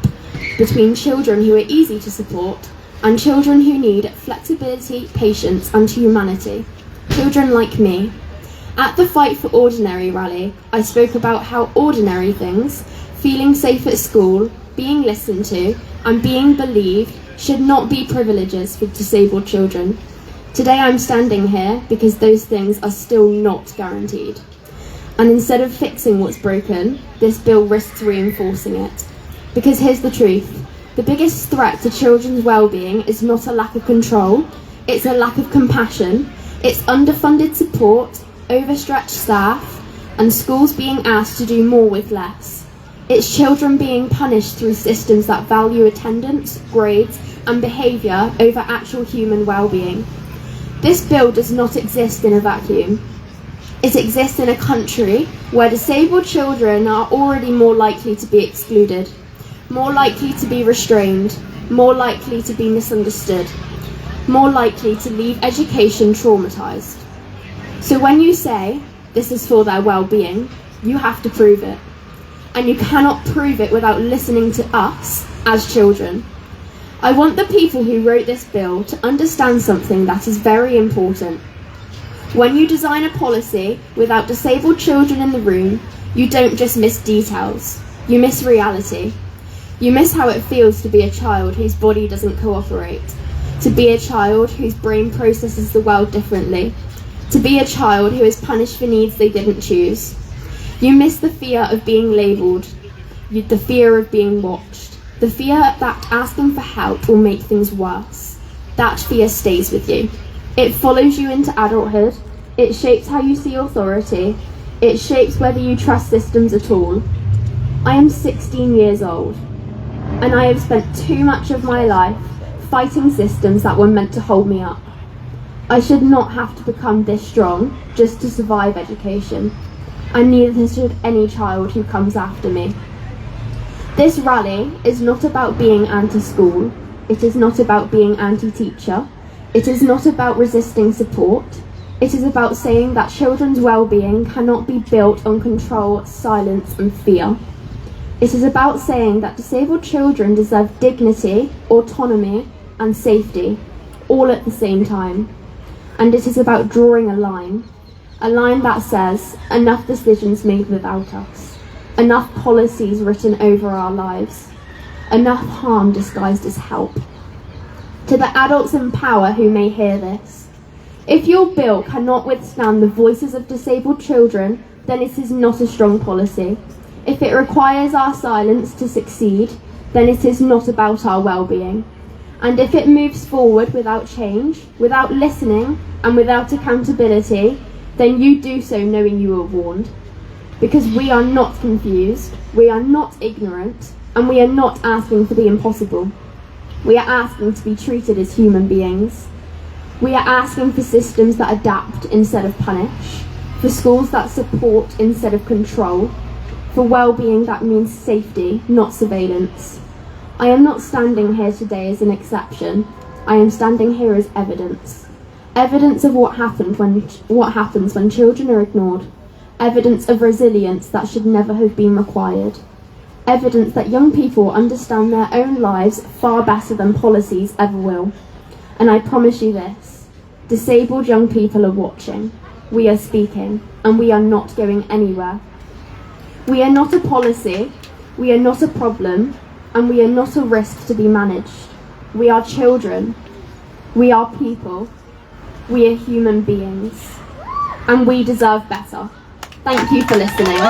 between children who are easy to support and children who need flexibility, patience and humanity. Children like me. At the Fight for Ordinary rally, I spoke about how ordinary things, feeling safe at school, being listened to and being believed should not be privileges for disabled children. Today I'm standing here because those things are still not guaranteed. And instead of fixing what's broken, this bill risks reinforcing it. Because here's the truth, the biggest threat to children's well-being is not a lack of control, it's a lack of compassion, it's underfunded support, overstretched staff, and schools being asked to do more with less. It's children being punished through systems that value attendance, grades, and behaviour over actual human well-being. This bill does not exist in a vacuum. It exists in a country where disabled children are already more likely to be excluded, more likely to be restrained, more likely to be misunderstood, more likely to leave education traumatised. So when you say this is for their well-being, you have to prove it. And you cannot prove it without listening to us as children. I want the people who wrote this bill to understand something that is very important. When you design a policy without disabled children in the room, you don't just miss details, you miss reality. You miss how it feels to be a child whose body doesn't cooperate, to be a child whose brain processes the world differently, to be a child who is punished for needs they didn't choose. You miss the fear of being labelled, the fear of being watched, the fear that asking for help will make things worse. That fear stays with you. It follows you into adulthood, it shapes how you see authority, it shapes whether you trust systems at all. I am 16 years old, and I have spent too much of my life fighting systems that were meant to hold me up. I should not have to become this strong just to survive education, and neither should any child who comes after me. This rally is not about being anti-school, it is not about being anti-teacher, it is not about resisting support, it is about saying that children's well-being cannot be built on control, silence and fear. It is about saying that disabled children deserve dignity, autonomy and safety, all at the same time. And it is about drawing a line that says enough decisions made without us. Enough policies written over our lives. Enough harm disguised as help. To the adults in power who may hear this, if your bill cannot withstand the voices of disabled children, then it is not a strong policy. If it requires our silence to succeed, then it is not about our well-being. And if it moves forward without change, without listening, and without accountability, then you do so knowing you were warned. Because we are not confused, we are not ignorant, and we are not asking for the impossible. We are asking to be treated as human beings. We are asking for systems that adapt instead of punish, for schools that support instead of control, for well-being that means safety, not surveillance. I am not standing here today as an exception, I am standing here as evidence. Evidence of what happens when children are ignored. Evidence of resilience that should never have been required. Evidence that young people understand their own lives far better than policies ever will. And I promise you this, disabled young people are watching. We are speaking, and we are not going anywhere. We are not a policy, we are not a problem, and we are not a risk to be managed. We are children, we are people, we are human beings, and we deserve better. Thank you for listening.